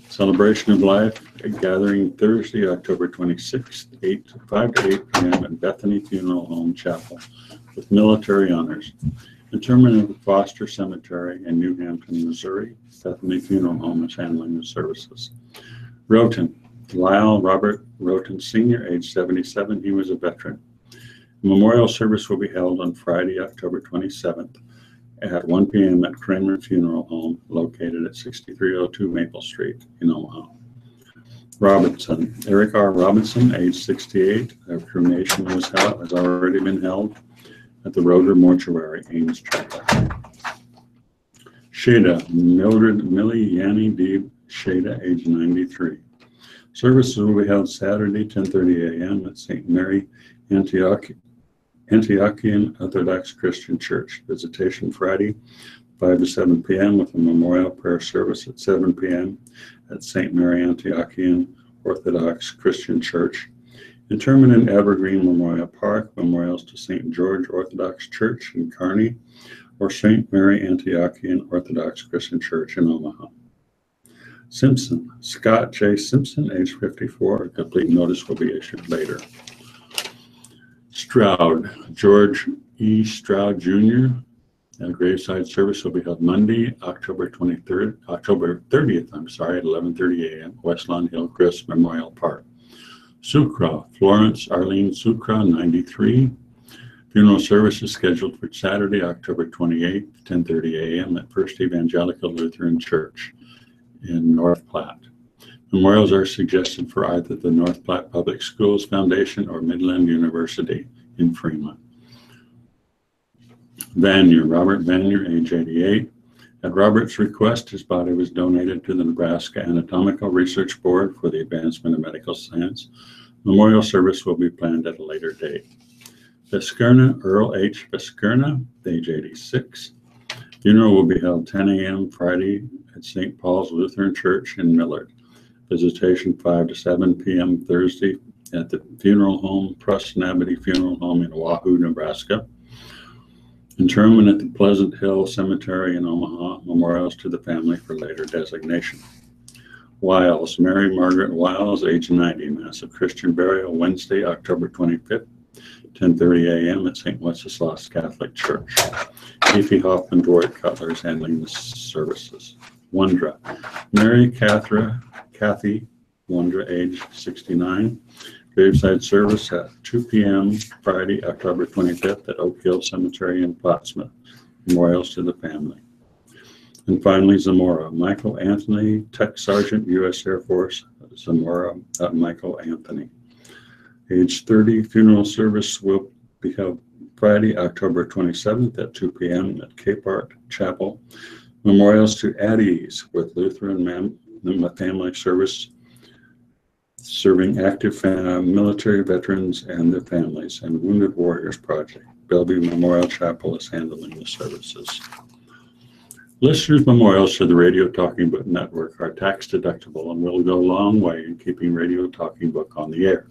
Celebration of Life, a gathering Thursday, October 26th, 5 to 8 p.m. at Bethany Funeral Home Chapel with military honors. Interment at the Foster Cemetery in New Hampton, Missouri. Bethany Funeral Home is handling the services. Roten, Lyle Robert Roten Sr., age 77. He was a veteran. A memorial service will be held on Friday, October 27th at 1 p.m. at Kramer Funeral Home, located at 6302 Maple Street in Omaha. Robinson, Eric R. Robinson, age 68. A cremation has already been held at the Roder Mortuary, Ames Chapel. Shada, Mildred Millie Yanni D. Shada, age 93. Services will be held Saturday, 10:30 a.m. at St. Mary Antiochian Orthodox Christian Church. Visitation Friday, 5 to 7 p.m. with a memorial prayer service at 7 p.m. at St. Mary Antiochian Orthodox Christian Church Interment in Evergreen Memorial Park, memorials to St. George Orthodox Church in Kearney, or St. Mary Antiochian Orthodox Christian Church in Omaha. Simpson, Scott J. Simpson, age 54. A complete notice will be issued later. Stroud, George E. Stroud Jr. A graveside service will be held Monday, October 30th, at 11:30 a.m., West Lawn Hillcrest Memorial Park. Sucra, Florence Arlene Sucra, 93. Funeral service is scheduled for Saturday, October 28th, 10:30 a.m. at First Evangelical Lutheran Church in North Platte. Memorials are suggested for either the North Platte Public Schools Foundation or Midland University in Fremont. Vanier, Robert Vanier, age 88. At Robert's request, his body was donated to the Nebraska Anatomical Research Board for the advancement of medical science. Memorial service will be planned at a later date. Viskerna, Earl H. Viskerna, age 86. Funeral will be held 10 a.m. Friday at St. Paul's Lutheran Church in Millard. Visitation 5 to 7 p.m. Thursday at the funeral home, Prusnabity Funeral Home in Wahoo, Nebraska. Interment at the Pleasant Hill Cemetery in Omaha. Memorials to the family for later designation. Wiles, Mary Margaret Wiles, age 90. Mass of Christian burial Wednesday, October 25th, 10:30 a.m. at St. Wenceslas Catholic Church. Efi Hoffman Dwight Cutler is handling the services. Wondra, Mary Kathy Wondra, age 69. Graveside service at 2 p.m. Friday, October 25th at Oak Hill Cemetery in Plattsmouth. Memorials to the family. And finally, Zamora, Michael Anthony, Tech Sergeant, U.S. Air Force, Zamora, Michael Anthony. Age 30, funeral service will be held Friday, October 27th at 2 p.m. at Cape Art Chapel. Memorials to Addies with Lutheran Family Service, serving active military veterans and their families, and Wounded Warriors Project. Bellevue Memorial Chapel is handling the services. Listeners' memorials to the Radio Talking Book Network are tax deductible and will go a long way in keeping Radio Talking Book on the air.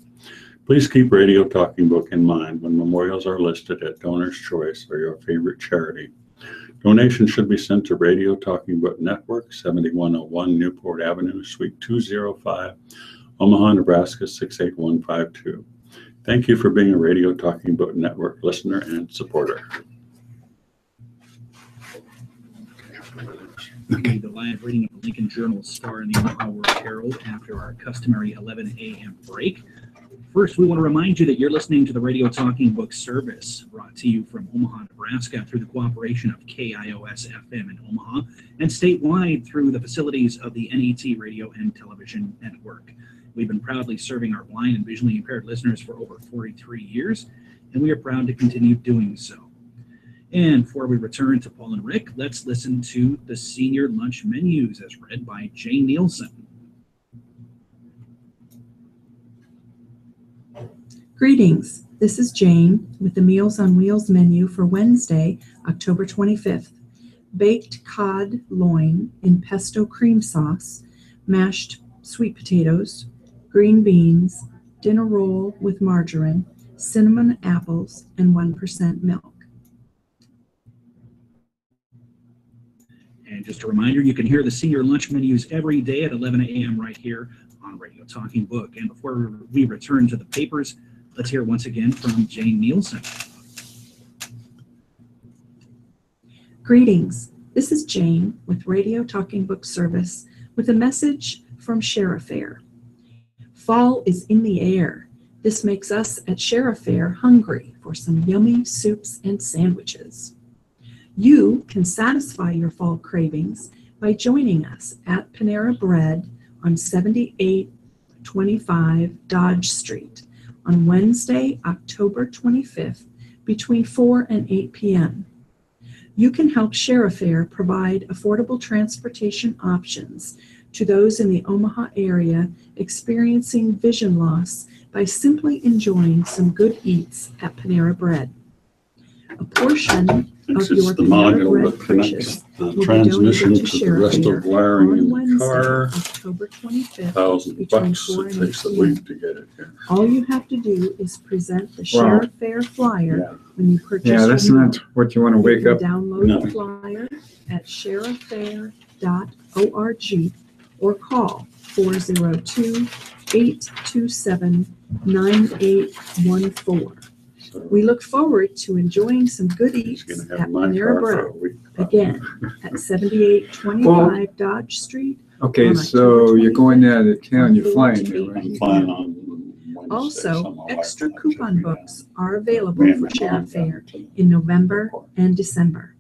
Please keep Radio Talking Book in mind when memorials are listed at Donor's Choice or your favorite charity. Donations should be sent to Radio Talking Book Network, 7101 Newport Avenue, Suite 205, Omaha, Nebraska, 68152. Thank you for being a Radio Talking Book Network listener and supporter. Okay. The live reading of the Lincoln Journal-Star and the Omaha World Herald after our customary 11 a.m. break. First, we want to remind you that you're listening to the Radio Talking Book service brought to you from Omaha, Nebraska through the cooperation of KIOS-FM in Omaha and statewide through the facilities of the NET Radio and Television Network. We've been proudly serving our blind and visually impaired listeners for over 43 years, and we are proud to continue doing so. And before we return to Paul and Rick, let's listen to the senior lunch menus as read by Jane Nielsen. Greetings, this is Jane with the Meals on Wheels menu for Wednesday, October 25th. Baked cod loin in pesto cream sauce, mashed sweet potatoes, green beans, dinner roll with margarine, cinnamon apples, and 1% milk. And just a reminder, you can hear the senior lunch menus every day at 11 a.m. right here on Radio Talking Book. And before we return to the papers, let's hear once again from Jane Nielsen. Greetings, this is Jane with Radio Talking Book Service with a message from Sheriff Fair. Fall is in the air. This makes us at Sheriff Fair hungry for some yummy soups and sandwiches. You can satisfy your fall cravings by joining us at Panera Bread on 7825 Dodge Street on Wednesday, October 25th between 4 and 8 p.m. You can help Sheriff Fair provide affordable transportation options to those in the Omaha area experiencing vision loss by simply enjoying some good eats at Panera Bread. A portion Thinks of it's your the module purebred that connects purchase the will be transmission donated to the rest Share of wiring on in the Wednesday, car. October 25th. $1,000. $4 It and takes a 8 week to get it here. All you have to do is present the Wow. Share Fair flyer Yeah. when you purchase Yeah, that's your not what you want to You wake can up. download No. the flyer at shareafair.org or call 402-827-9814. So We look forward to enjoying some good he's eats going to have at my Panera car for a Bread, week. again at 7825 Dodge Street. Okay, On so October you're going 25th out of town, you're from flying 4 there, to right? 8 I'm flying on Wednesday. Also, extra Took coupon me books down. are Me available and for my Share mom Fair down to the in November airport. and December.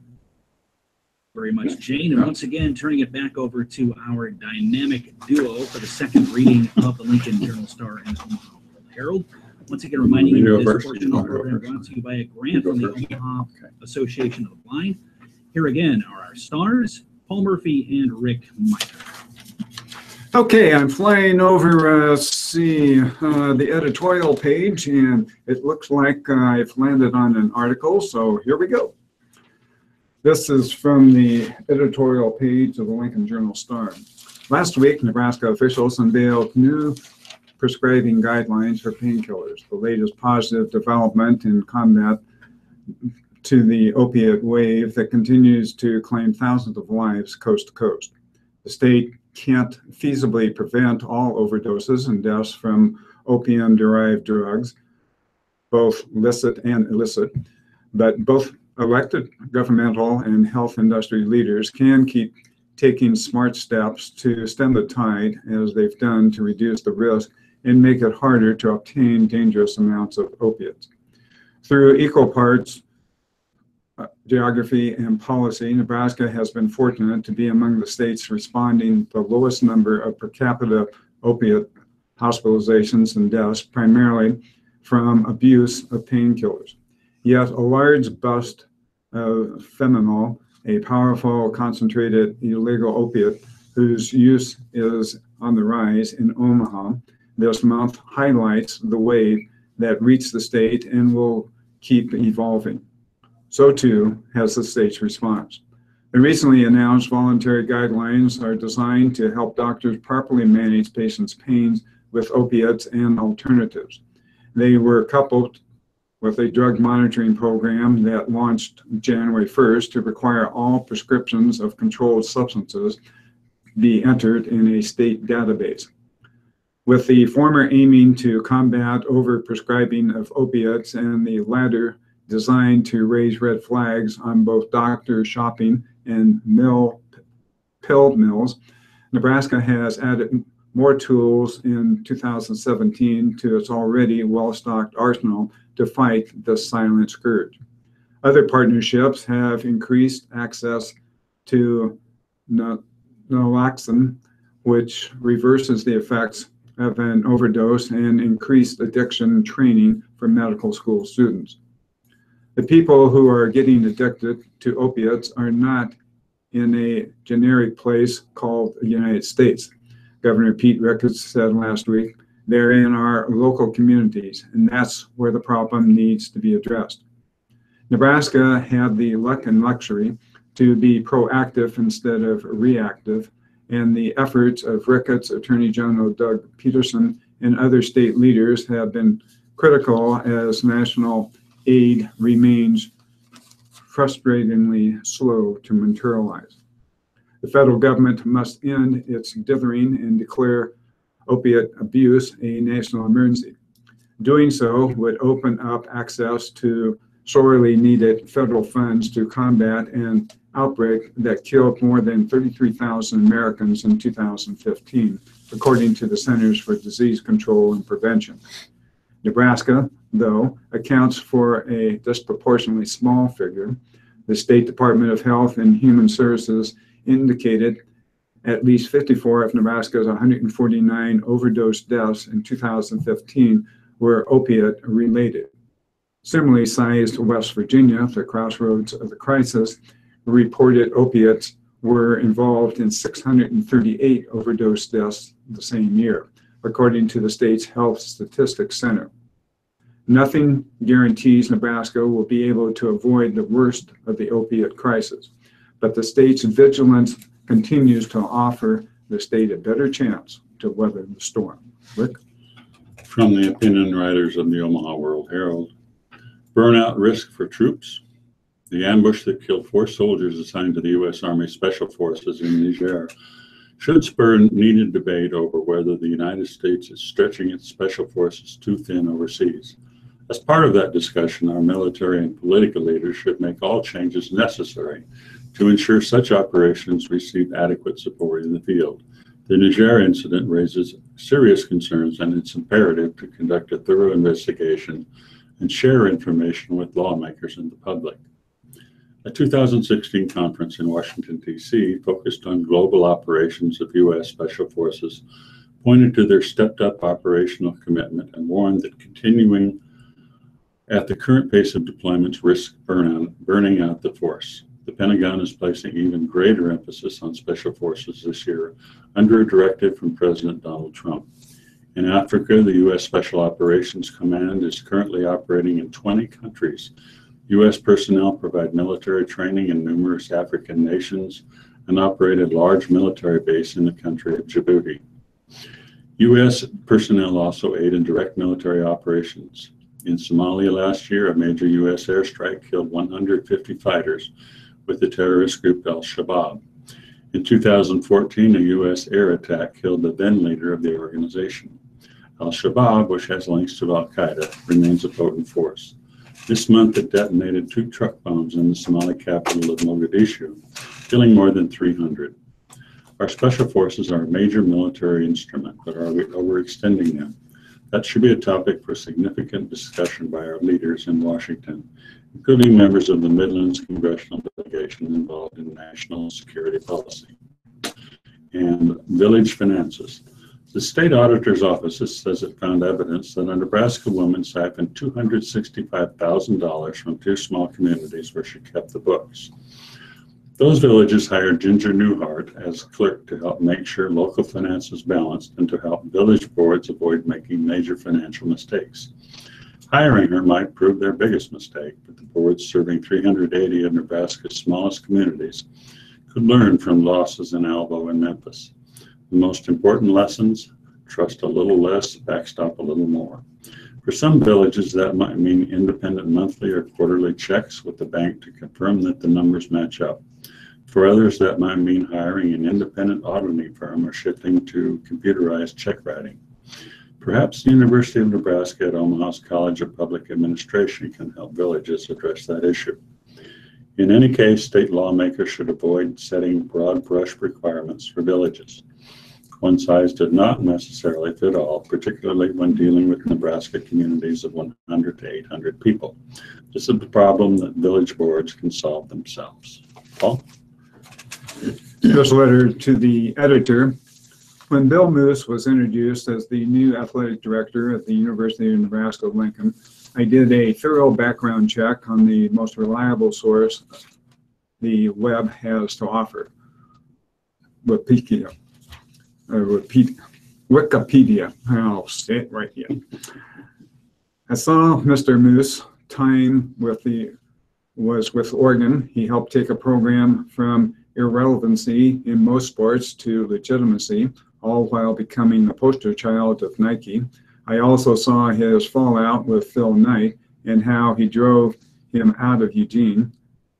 Very much, Jane. And once again, turning it back over to our dynamic duo for the second reading of the Lincoln Journal-Star and Omaha World-Herald. Once again, reminding you that this portion of the program brought to you by a grant from the Omaha Association of the Blind. Here again are our stars, Paul Murphy and Rick Meyer. Okay, I'm flying over, the editorial page, and it looks like I've landed on an article, so here we go. This is from the editorial page of the Lincoln Journal-Star. Last week, Nebraska officials unveiled new prescribing guidelines for painkillers, the latest positive development in combat to the opiate wave that continues to claim thousands of lives coast to coast. The state can't feasibly prevent all overdoses and deaths from opium-derived drugs, both licit and illicit, but both elected governmental and health industry leaders can keep taking smart steps to stem the tide, as they've done to reduce the risk and make it harder to obtain dangerous amounts of opiates. Through equal parts geography and policy, Nebraska has been fortunate to be among the states responding the lowest number of per capita opiate hospitalizations and deaths, primarily from abuse of painkillers. Yet a large bust of fentanyl, a powerful concentrated illegal opiate whose use is on the rise in Omaha this month, highlights the wave that reached the state and will keep evolving. So too has the state's response. The recently announced voluntary guidelines are designed to help doctors properly manage patients' pains with opiates and alternatives. They were coupled with a drug monitoring program that launched January 1st to require all prescriptions of controlled substances be entered in a state database. With the former aiming to combat overprescribing of opiates and the latter designed to raise red flags on both doctor shopping and pill mills, Nebraska has added more tools in 2017 to its already well-stocked arsenal to fight the silent scourge. Other partnerships have increased access to naloxone, which reverses the effects of an overdose, and increased addiction training for medical school students. The people who are getting addicted to opiates are not in a generic place called the United States. Governor Pete Ricketts said last week, they're in our local communities, and that's where the problem needs to be addressed. Nebraska had the luck and luxury to be proactive instead of reactive, and the efforts of Ricketts, Attorney General Doug Peterson, and other state leaders have been critical as national aid remains frustratingly slow to materialize. The federal government must end its dithering and declare opiate abuse a national emergency. Doing so would open up access to sorely needed federal funds to combat an outbreak that killed more than 33,000 Americans in 2015, according to the Centers for Disease Control and Prevention. Nebraska, though, accounts for a disproportionately small figure. The State Department of Health and Human Services indicated at least 54 of Nebraska's 149 overdose deaths in 2015 were opiate related. Similarly sized West Virginia, the crossroads of the crisis, reported opiates were involved in 638 overdose deaths the same year, according to the state's Health Statistics Center. Nothing guarantees Nebraska will be able to avoid the worst of the opiate crisis, but the state's vigilance continues to offer the state a better chance to weather the storm. Rick? From the opinion writers of the Omaha World Herald, burnout risk for troops. The ambush that killed 4 soldiers assigned to the U.S. Army Special Forces in Niger should spur needed debate over whether the United States is stretching its special forces too thin overseas. As part of that discussion, our military and political leaders should make all changes necessary to ensure such operations receive adequate support in the field. The Niger incident raises serious concerns, and it's imperative to conduct a thorough investigation and share information with lawmakers and the public. A 2016 conference in Washington, D.C. focused on global operations of U.S. Special Forces, pointed to their stepped-up operational commitment, and warned that continuing at the current pace of deployments risks burning out the force. The Pentagon is placing even greater emphasis on Special Forces this year under a directive from President Donald Trump. In Africa, the U.S. Special Operations Command is currently operating in 20 countries. U.S. personnel provide military training in numerous African nations and operate a large military base in the country of Djibouti. U.S. personnel also aid in direct military operations. In Somalia last year, a major U.S. airstrike killed 150 fighters with the terrorist group al-Shabaab. In 2014, a U.S. air attack killed the then leader of the organization. Al-Shabaab, which has links to al-Qaeda, remains a potent force. This month, it detonated 2 truck bombs in the Somali capital of Mogadishu, killing more than 300. Our special forces are a major military instrument, but are we overextending them? That should be a topic for significant discussion by our leaders in Washington, including members of the Midlands congressional delegation involved in national security policy. And village finances. The state auditor's office says it found evidence that a Nebraska woman siphoned $265,000 from 2 small communities where she kept the books. Those villages hired Ginger Newhart as clerk to help make sure local finances balanced and to help village boards avoid making major financial mistakes. Hiring her might prove their biggest mistake, but the boards serving 380 of Nebraska's smallest communities could learn from losses in Alvo and Memphis. The most important lessons: trust a little less, backstop a little more. For some villages, that might mean independent monthly or quarterly checks with the bank to confirm that the numbers match up. For others, that might mean hiring an independent auditing firm or shifting to computerized check writing. Perhaps the University of Nebraska at Omaha's College of Public Administration can help villages address that issue. In any case, state lawmakers should avoid setting broad brush requirements for villages. One size does not necessarily fit all, particularly when dealing with Nebraska communities of 100 to 800 people. This is a problem that village boards can solve themselves. Paul? This letter to the editor. When Bill Moose was introduced as the new athletic director at the University of Nebraska-Lincoln, I did a thorough background check on the most reliable source the web has to offer, Wikipedia. I'll say it right here. I saw Mr. Moose time was with Oregon. He helped take a program from irrelevancy in most sports to legitimacy, all while becoming the poster child of Nike. I also saw his fallout with Phil Knight and how he drove him out of Eugene.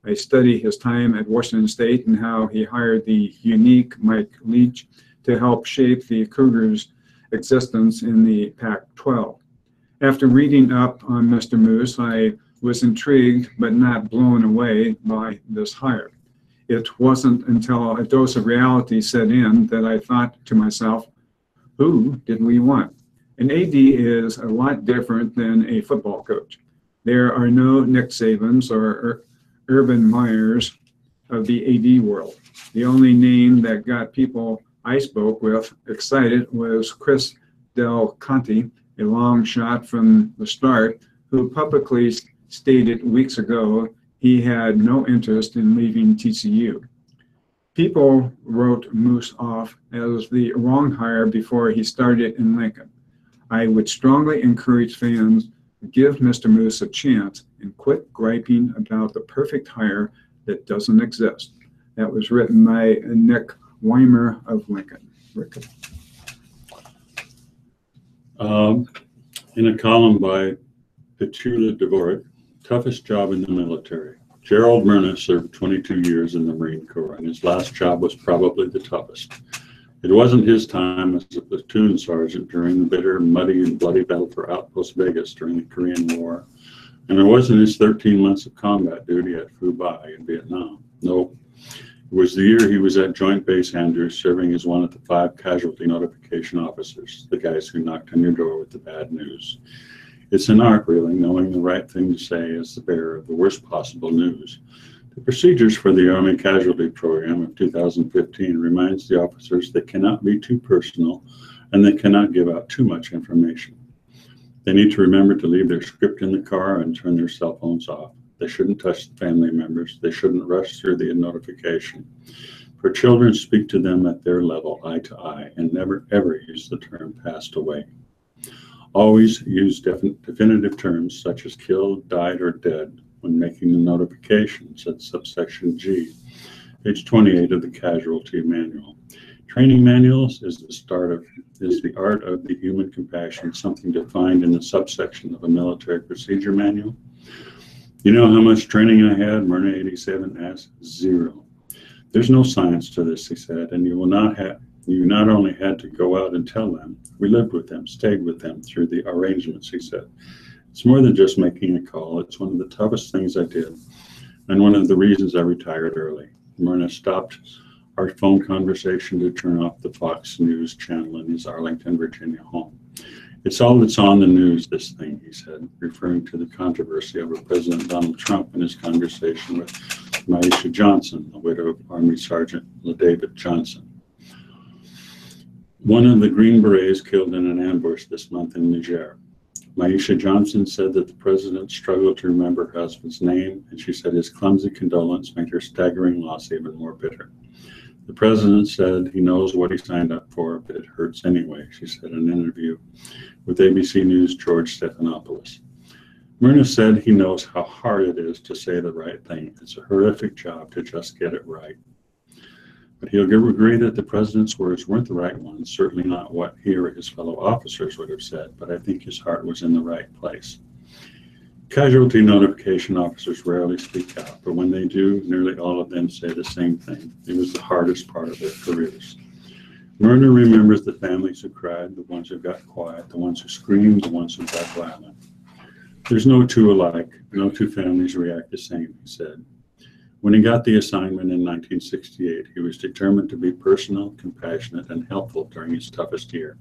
I studied his time at Washington State and how he hired the unique Mike Leach to help shape the Cougars' existence in the Pac-12. After reading up on Mr. Moose, I was intrigued but not blown away by this hire. It wasn't until a dose of reality set in that I thought to myself, who did we want? An AD is a lot different than a football coach. There are no Nick Sabans or Urban Meyers of the AD world. The only name that got people I spoke with excited was Chris Del Conte, a long shot from the start, who publicly stated weeks ago he had no interest in leaving TCU. People wrote Moose off as the wrong hire before he started in Lincoln. I would strongly encourage fans Give Mr. Moose a chance and quit griping about the perfect hire that doesn't exist. That was written by Nick Weimer of Lincoln. Rick. In a column by Petula Dvorak, toughest job in the military. Gerald Myrna served 22 years in the Marine Corps, and his last job was probably the toughest. It wasn't his time as a platoon sergeant during the bitter, muddy, and bloody battle for Outpost Vegas during the Korean War, and it wasn't his 13 months of combat duty at Phu Bai in Vietnam. No, it was the year he was at Joint Base Andrews, serving as one of the 5 casualty notification officers, the guys who knocked on your door with the bad news. It's an art, really, knowing the right thing to say as the bearer of the worst possible news. The procedures for the Army Casualty Program of 2015 reminds the officers they cannot be too personal and they cannot give out too much information. They need to remember to leave their script in the car and turn their cell phones off. They shouldn't touch the family members. They shouldn't rush through the notification. For children, speak to them at their level, eye to eye, and never ever use the term passed away. Always use definitive terms such as killed, died, or dead when making the notification, said subsection G, page 28 of the Casualty Manual. Training manuals is the art of the human compassion, something defined in the subsection of a military procedure manual. You know how much training I had? Myrna 87 asked. 0. There's no science to this, he said, and you not only had to go out and tell them, we lived with them, stayed with them through the arrangements, he said. It's more than just making a call. It's one of the toughest things I did, and one of the reasons I retired early. Myrna stopped our phone conversation to turn off the Fox News channel in his Arlington, Virginia home. It's all that's on the news, this thing, he said, referring to the controversy over President Donald Trump and his conversation with Maisha Johnson, the widow of Army Sergeant LaDavid Johnson. One of the Green Berets killed in an ambush this month in Niger. Maisha Johnson said that the president struggled to remember her husband's name, and she said his clumsy condolence made her staggering loss even more bitter. The president said he knows what he signed up for, but it hurts anyway, she said in an interview with ABC News' George Stephanopoulos. Myrna said he knows how hard it is to say the right thing. It's a horrific job to just get it right. But he'll agree that the president's words weren't the right ones, certainly not what he or his fellow officers would have said, but I think his heart was in the right place. Casualty notification officers rarely speak out, but when they do, nearly all of them say the same thing. It was the hardest part of their careers. Myrna remembers the families who cried, the ones who got quiet, the ones who screamed, the ones who got violent. There's no two alike. No two families react the same, he said. When he got the assignment in 1968, he was determined to be personal, compassionate, and helpful during his toughest year,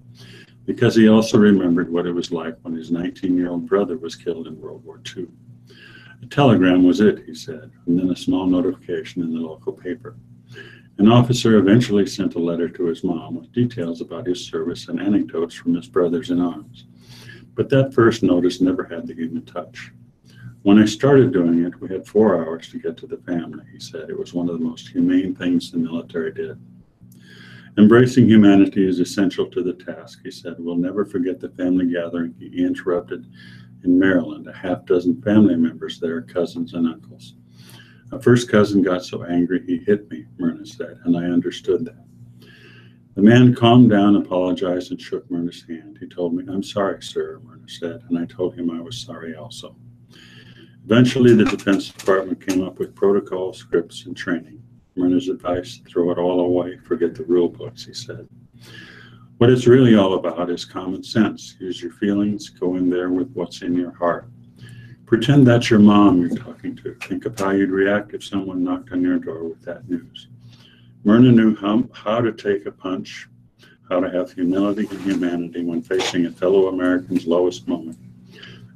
because he also remembered what it was like when his 19-year-old brother was killed in World War II. A telegram was it, he said, and then a small notification in the local paper. An officer eventually sent a letter to his mom with details about his service and anecdotes from his brothers in arms. But that first notice never had the human touch. When I started doing it, we had 4 hours to get to the family, he said. It was one of the most humane things the military did. Embracing humanity is essential to the task, he said. We'll never forget the family gathering he interrupted in Maryland, a half-dozen family members there, cousins and uncles. A first cousin got so angry he hit me, Myrna said, and I understood that. The man calmed down, apologized, and shook Myrna's hand. He told me, "I'm sorry, sir," Myrna said, and I told him I was sorry also. Eventually, the Defense Department came up with protocol, scripts, and training. Myrna's advice, throw it all away, forget the rule books, he said. What it's really all about is common sense. Use your feelings, go in there with what's in your heart. Pretend that's your mom you're talking to. Think of how you'd react if someone knocked on your door with that news. Myrna knew how to take a punch, how to have humility and humanity when facing a fellow American's lowest moment.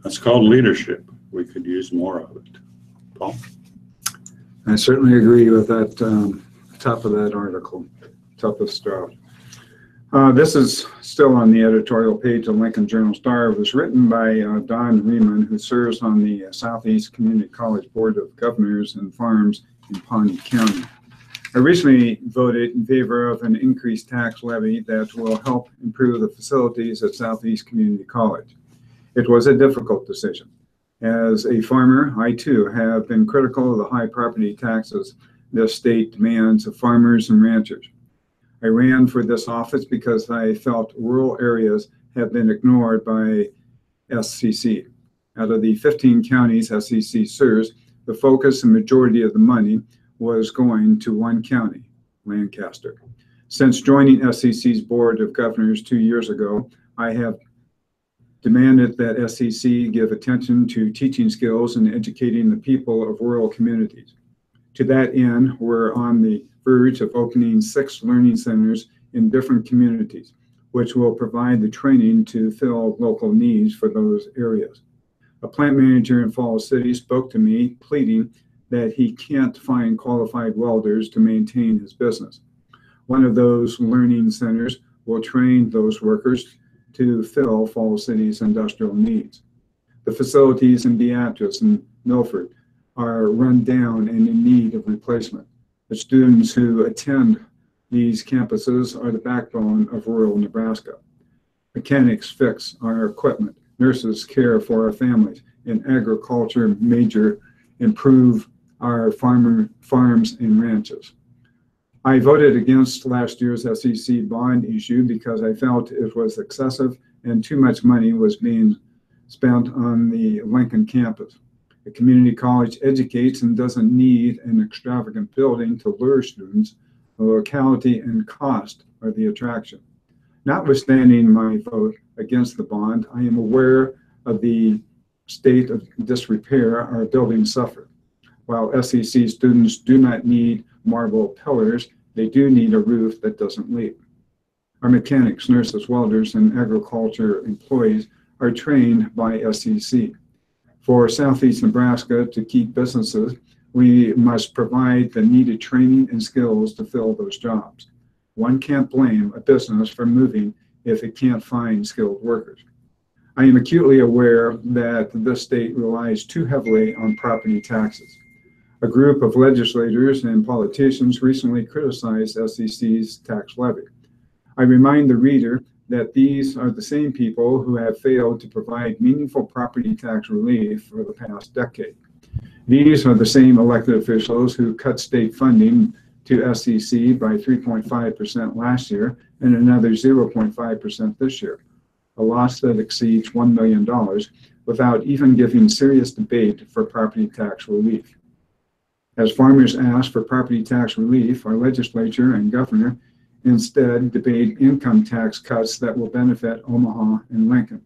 That's called leadership. We could use more of it. Paul? I certainly agree with that top of that article, toughest job. This is still on the editorial page of Lincoln Journal-Star. It was written by Don Riemann, who serves on the Southeast Community College Board of Governors and Farms in Pawnee County. I recently voted in favor of an increased tax levy that will help improve the facilities at Southeast Community College. It was a difficult decision. As a farmer, I too have been critical of the high property taxes this state demands of farmers and ranchers. I ran for this office because I felt rural areas have been ignored by SCC. Out of the 15 counties SCC serves, the focus and majority of the money was going to one county, Lancaster. Since joining SCC's Board of Governors 2 years ago, I have demanded that SCC give attention to teaching skills and educating the people of rural communities. To that end, we're on the verge of opening 6 learning centers in different communities, which will provide the training to fill local needs for those areas. A plant manager in Falls City spoke to me pleading that he can't find qualified welders to maintain his business. One of those learning centers will train those workers to fill Falls City's industrial needs. The facilities in Beatrice and Milford are run down and in need of replacement. The students who attend these campuses are the backbone of rural Nebraska. Mechanics fix our equipment, nurses care for our families, and agriculture major improve our farms and ranches. I voted against last year's SEC bond issue because I felt it was excessive and too much money was being spent on the Lincoln campus. A community college educates and doesn't need an extravagant building to lure students. The locality and cost are the attraction. Notwithstanding my vote against the bond, I am aware of the state of disrepair our buildings suffer. While SEC students do not need marble pillars, they do need a roof that doesn't leak. Our mechanics, nurses, welders, and agriculture employees are trained by SEC. For Southeast Nebraska to keep businesses, we must provide the needed training and skills to fill those jobs. One can't blame a business for moving if it can't find skilled workers. I am acutely aware that this state relies too heavily on property taxes. A group of legislators and politicians recently criticized SEC's tax levy. I remind the reader that these are the same people who have failed to provide meaningful property tax relief for the past decade. These are the same elected officials who cut state funding to SEC by 3.5% last year and another 0.5% this year, a loss that exceeds $1 million without even giving serious debate for property tax relief. As farmers ask for property tax relief, our legislature and governor instead debate income tax cuts that will benefit Omaha and Lincoln.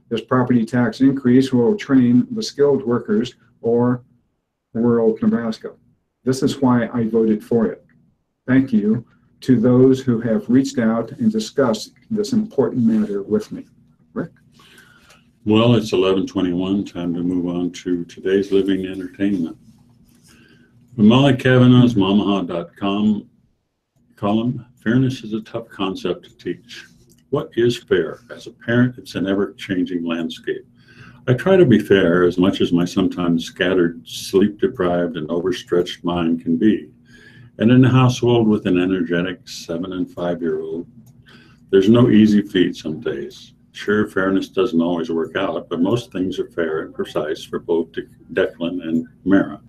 This property tax increase will train the skilled workers or rural Nebraska. This is why I voted for it. Thank you to those who have reached out and discussed this important matter with me. Rick? Well, it's 11:21, time to move on to today's living entertainment. From Molly Kavanaugh's Mamaha.com column, fairness is a tough concept to teach. What is fair? As a parent, it's an ever-changing landscape. I try to be fair as much as my sometimes scattered, sleep-deprived, and overstretched mind can be. And in a household with an energetic 7- and 5-year-old, there's no easy feat some days. Sure, fairness doesn't always work out, but most things are fair and precise for both Declan and Mara.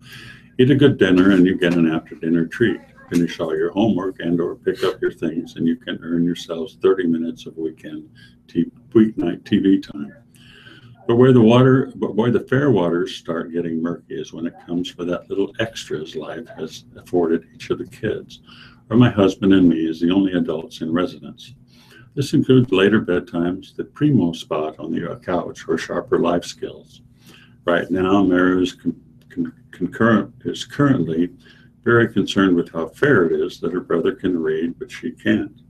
Eat a good dinner and you get an after-dinner treat. Finish all your homework and or pick up your things and you can earn yourselves 30 minutes of weeknight TV time. But where the fair waters start getting murky is when it comes for that little extras life has afforded each of the kids, or my husband and me as the only adults in residence. This includes later bedtimes, the primo spot on the couch, or sharper life skills. Right now, Mara is currently very concerned with how fair it is that her brother can read, but she can't.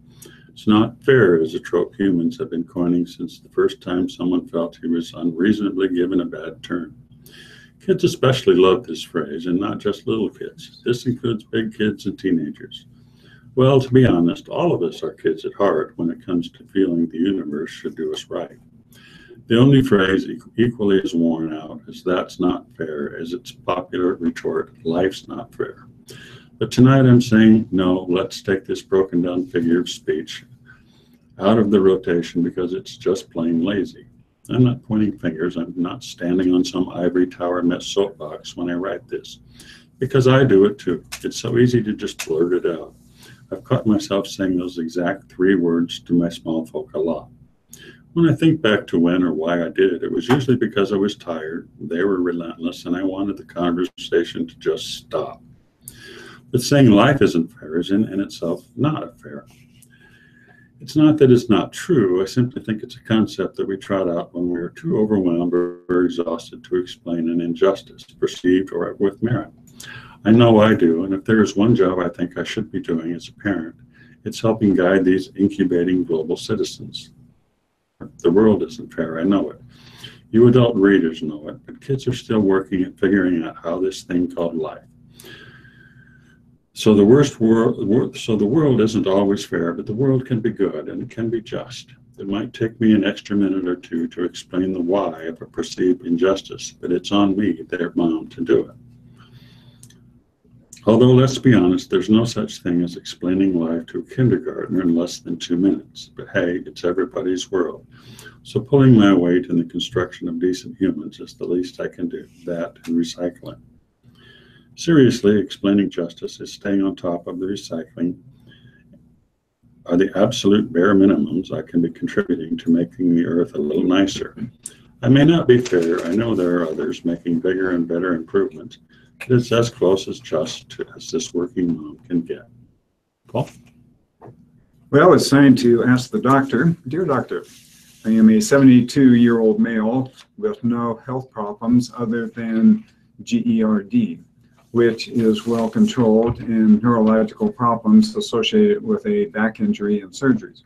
It's not fair is a trope humans have been coining since the first time someone felt he was unreasonably given a bad turn. Kids especially love this phrase, and not just little kids. This includes big kids and teenagers. Well, to be honest, all of us are kids at heart when it comes to feeling the universe should do us right. The only phrase equally as worn out as "that's not fair" as its popular retort, "life's not fair." But tonight I'm saying, no, let's take this broken down figure of speech out of the rotation because it's just plain lazy. I'm not pointing fingers. I'm not standing on some ivory tower soapbox when I write this, because I do it too. It's so easy to just blurt it out. I've caught myself saying those exact 3 words to my small folk a lot. When I think back to when or why I did it, it was usually because I was tired, they were relentless, and I wanted the conversation to just stop. But saying life isn't fair is in itself not fair. It's not that it's not true. I simply think it's a concept that we trot out when we are too overwhelmed or exhausted to explain an injustice, perceived or with merit. I know I do, and if there is one job I think I should be doing as a parent, it's helping guide these incubating global citizens. The world isn't fair, I know it. You adult readers know it, but kids are still working at figuring out how this thing called life. So the world isn't always fair, but the world can be good and it can be just. It might take me an extra minute or 2 to explain the why of a perceived injustice, but it's on me, they're bound to do it. Although, let's be honest, there's no such thing as explaining life to a kindergartner in less than 2 minutes. But hey, it's everybody's world. So pulling my weight in the construction of decent humans is the least I can do, that and recycling. Seriously, explaining justice is staying on top of the recycling are the absolute bare minimums I can be contributing to making the earth a little nicer. I may not be fair. I know there are others making bigger and better improvements. It's as close as just as this working mom can get. Paul? Well, it's time to ask the doctor. Dear doctor, I am a 72-year-old male with no health problems other than GERD, which is well controlled, and neurological problems associated with a back injury and surgeries.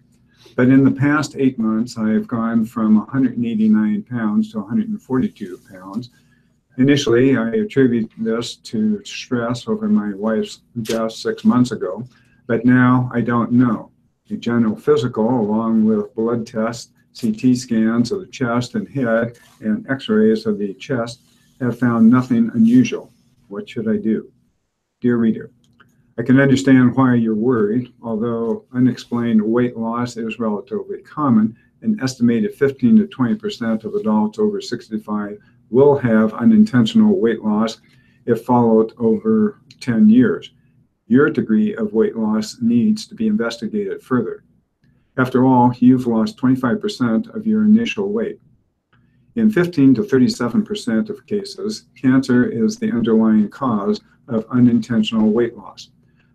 But in the past 8 months, I have gone from 189 pounds to 142 pounds. Initially, I attribute this to stress over my wife's death 6 months ago, but now I don't know. A general physical, along with blood tests, CT scans of the chest and head, and x-rays of the chest, have found nothing unusual. What should I do? Dear reader, I can understand why you're worried. Although unexplained weight loss is relatively common, an estimated 15 to 20% of adults over 65 will have unintentional weight loss if followed over 10 years. Your degree of weight loss needs to be investigated further. After all, you've lost 25% of your initial weight. In 15 to 37% of cases, cancer is the underlying cause of unintentional weight loss.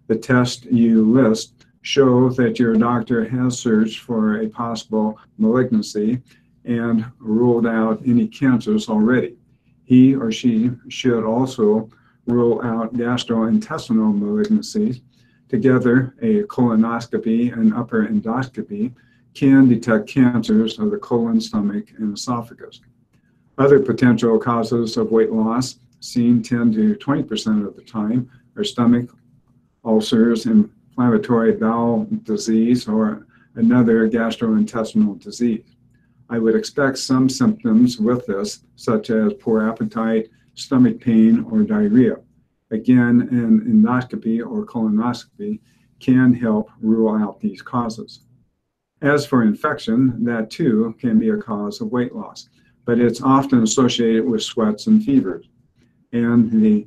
The tests you list show that your doctor has searched for a possible malignancy and ruled out any cancers already. He or she should also rule out gastrointestinal malignancies. Together, a colonoscopy and upper endoscopy can detect cancers of the colon, stomach, and esophagus. Other potential causes of weight loss, seen 10 to 20% of the time, are stomach ulcers, inflammatory bowel disease, or another gastrointestinal disease. I would expect some symptoms with this, such as poor appetite, stomach pain, or diarrhea. Again, an endoscopy or colonoscopy can help rule out these causes. As for infection, that too can be a cause of weight loss, but it's often associated with sweats and fevers. And the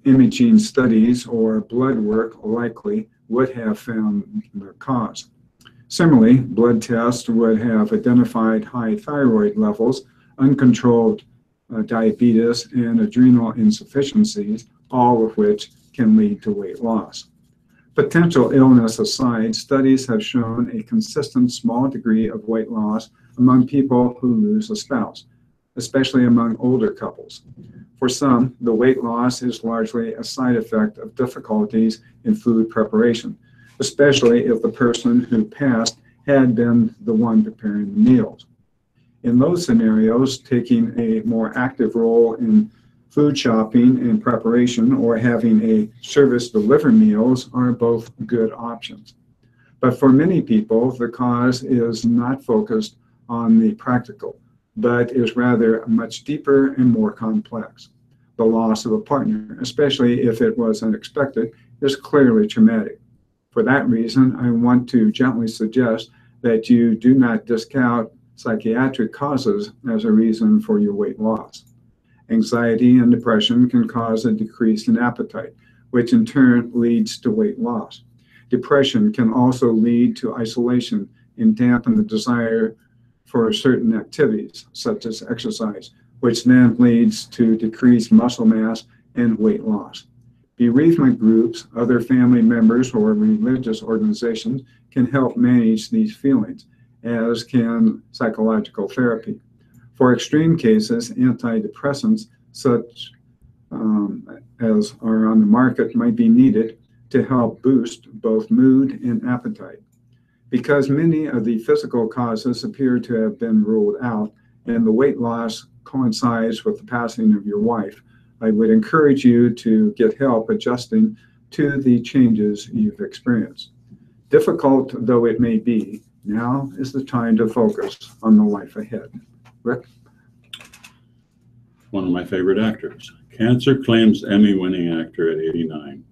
imaging studies or blood work likely would have found the cause. Similarly, blood tests would have identified high thyroid levels, uncontrolled diabetes, and adrenal insufficiencies, all of which can lead to weight loss. Potential illness aside, studies have shown a consistent small degree of weight loss among people who lose a spouse, especially among older couples. For some, the weight loss is largely a side effect of difficulties in food preparation, especially if the person who passed had been the one preparing the meals. In those scenarios, taking a more active role in food shopping and preparation or having a service deliver meals are both good options. But for many people, the cause is not focused on the practical, but is rather much deeper and more complex. The loss of a partner, especially if it was unexpected, is clearly traumatic. For that reason, I want to gently suggest that you do not discount psychiatric causes as a reason for your weight loss. Anxiety and depression can cause a decrease in appetite, which in turn leads to weight loss. Depression can also lead to isolation and dampen the desire for certain activities, such as exercise, which then leads to decreased muscle mass and weight loss. Bereavement groups, other family members, or religious organizations can help manage these feelings, as can psychological therapy. For extreme cases, antidepressants, such as are on the market, might be needed to help boost both mood and appetite. Because many of the physical causes appear to have been ruled out, and the weight loss coincides with the passing of your wife, I would encourage you to get help adjusting to the changes you've experienced. Difficult though it may be, now is the time to focus on the life ahead. Rick? One of my favorite actors. Cancer claims Emmy-winning actor at 89.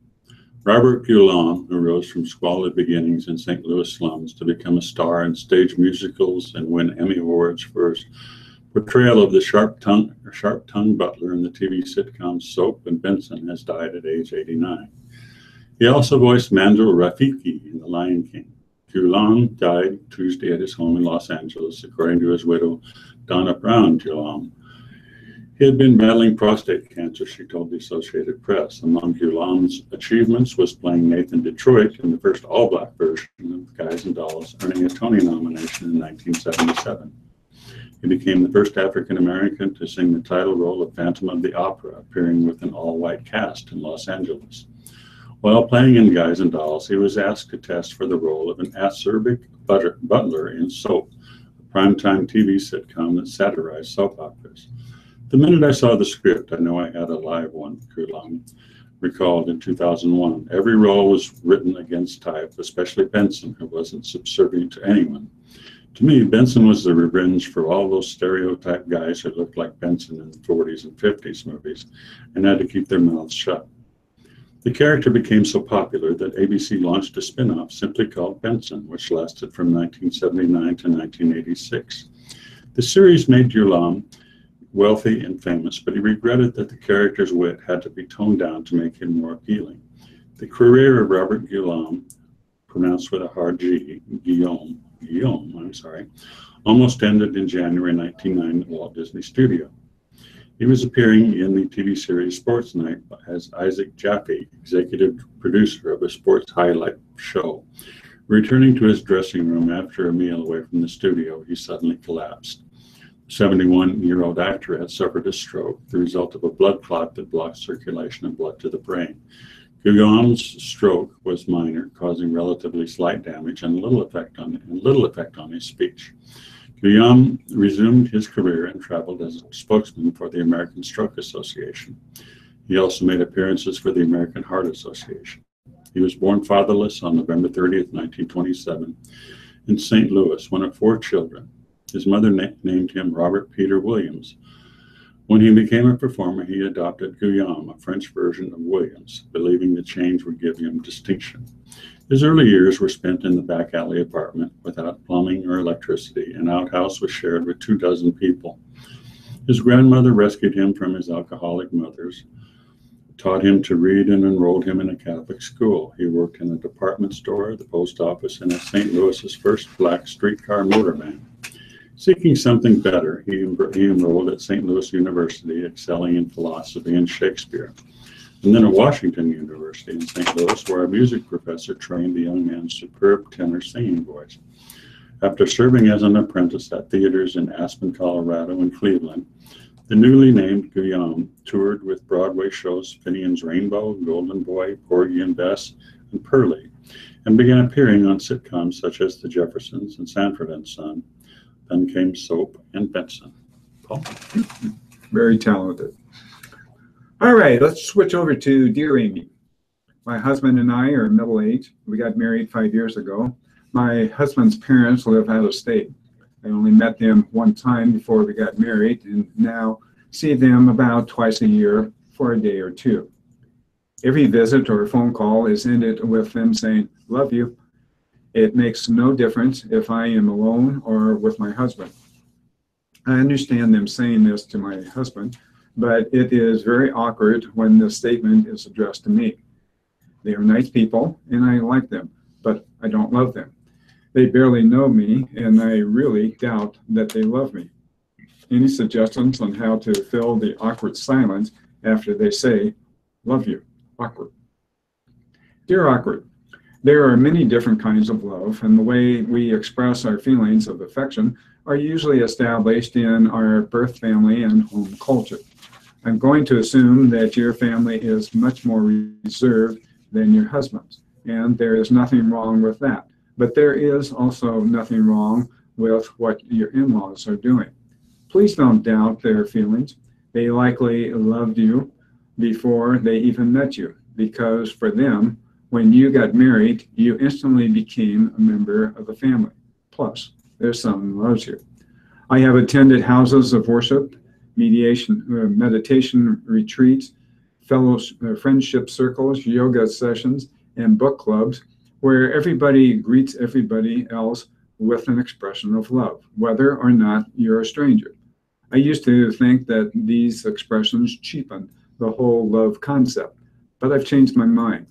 Robert Guillaume, who rose from squalid beginnings in St. Louis slums to become a star in stage musicals and win Emmy Awards for his portrayal of the sharp-tongued butler in the TV sitcoms Soap and Benson, has died at age 89. He also voiced Mandel Rafiki in The Lion King. Guillaume died Tuesday at his home in Los Angeles, according to his widow, Donna Brown Guillaume. He had been battling prostate cancer, she told the Associated Press. Among Guillaume's achievements was playing Nathan Detroit in the first all-black version of Guys and Dolls, earning a Tony nomination in 1977. He became the first African-American to sing the title role of Phantom of the Opera, appearing with an all-white cast in Los Angeles. While playing in Guys and Dolls, he was asked to test for the role of an acerbic butler in Soap, a primetime TV sitcom that satirized soap operas. The minute I saw the script, I knew I had a live one, Guillaume recalled in 2001. Every role was written against type, especially Benson, who wasn't subservient to anyone. To me, Benson was the revenge for all those stereotyped guys who looked like Benson in the 40s and 50s movies and had to keep their mouths shut. The character became so popular that ABC launched a spin-off simply called Benson, which lasted from 1979 to 1986. The series made Guillaume wealthy and famous, but he regretted that the character's wit had to be toned down to make him more appealing. The career of Robert Guillaume, pronounced with a hard G, Guillaume, almost ended in January 1909 at Walt Disney Studio. He was appearing in the TV series Sports Night as Isaac Jaffe, executive producer of a sports highlight show. Returning to his dressing room after a meal away from the studio, he suddenly collapsed. The 71-year-old actor had suffered a stroke, the result of a blood clot that blocked circulation of blood to the brain. Guillaume's stroke was minor, causing relatively slight damage and little effect on his speech. Guillaume resumed his career and traveled as a spokesman for the American Stroke Association. He also made appearances for the American Heart Association. He was born fatherless on November 30th, 1927, in St. Louis, one of 4 children. His mother named him Robert Peter Williams. When he became a performer, he adopted Guillaume, a French version of Williams, believing the change would give him distinction. His early years were spent in the back alley apartment without plumbing or electricity. An outhouse was shared with 24 people. His grandmother rescued him from his alcoholic mothers, taught him to read, and enrolled him in a Catholic school. He worked in a department store, the post office, and as St. Louis's first black streetcar motorman. Seeking something better, he enrolled at St. Louis University, excelling in philosophy and Shakespeare, and then at Washington University in St. Louis, where a music professor trained the young man's superb tenor singing voice. After serving as an apprentice at theaters in Aspen, Colorado, and Cleveland, the newly named Guillaume toured with Broadway shows Finian's Rainbow, Golden Boy, Porgy and Bess, and Pearlie, and began appearing on sitcoms such as The Jeffersons and Sanford and Son. Then came Soap and Benson. Paul? Very talented. All right, let's switch over to Dear Amy. My husband and I are middle-aged. We got married 5 years ago. My husband's parents live out of state. I only met them one time before we got married, and now see them about twice a year for a day or two. Every visit or phone call is ended with them saying, "Love you." It makes no difference if I am alone or with my husband. I understand them saying this to my husband, but it is very awkward when this statement is addressed to me. They are nice people, and I like them, but I don't love them. They barely know me, and I really doubt that they love me. Any suggestions on how to fill the awkward silence after they say, love you? Awkward. Dear Awkward, there are many different kinds of love, and the way we express our feelings of affection are usually established in our birth family and home culture. I'm going to assume that your family is much more reserved than your husband's, and there is nothing wrong with that. But there is also nothing wrong with what your in-laws are doing. Please don't doubt their feelings. They likely loved you before they even met you, because for them, when you got married, you instantly became a member of the family. Plus, their son loves you. I have attended houses of worship, meditation retreats, friendship circles, yoga sessions, and book clubs where everybody greets everybody else with an expression of love, whether or not you're a stranger. I used to think that these expressions cheapen the whole love concept, but I've changed my mind.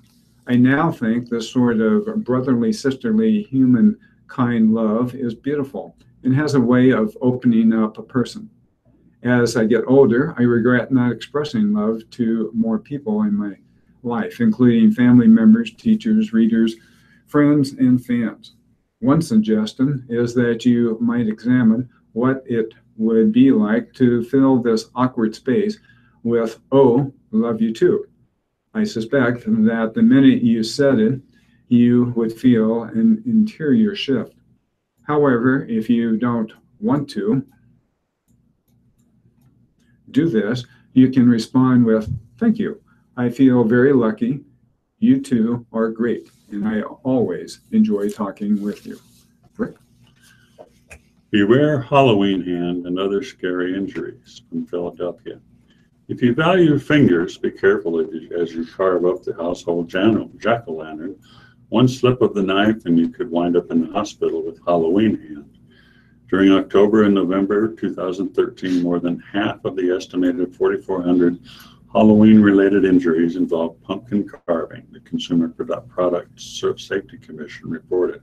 I now think this sort of brotherly, sisterly, human-kind love is beautiful and has a way of opening up a person. As I get older, I regret not expressing love to more people in my life, including family members, teachers, readers, friends, and fans. One suggestion is that you might examine what it would be like to fill this awkward space with, oh, love you too. I suspect that the minute you said it, you would feel an interior shift. However, if you don't want to do this, you can respond with, thank you. I feel very lucky. You two are great, and I always enjoy talking with you. Rick? Beware Halloween hand and other scary injuries, from Philadelphia. If you value fingers, be careful as you carve up the household jack-o'-lantern. One slip of the knife and you could wind up in the hospital with Halloween hand. During October and November 2013, more than half of the estimated 4,400 Halloween-related injuries involved pumpkin carving, the Consumer Product Safety Commission reported.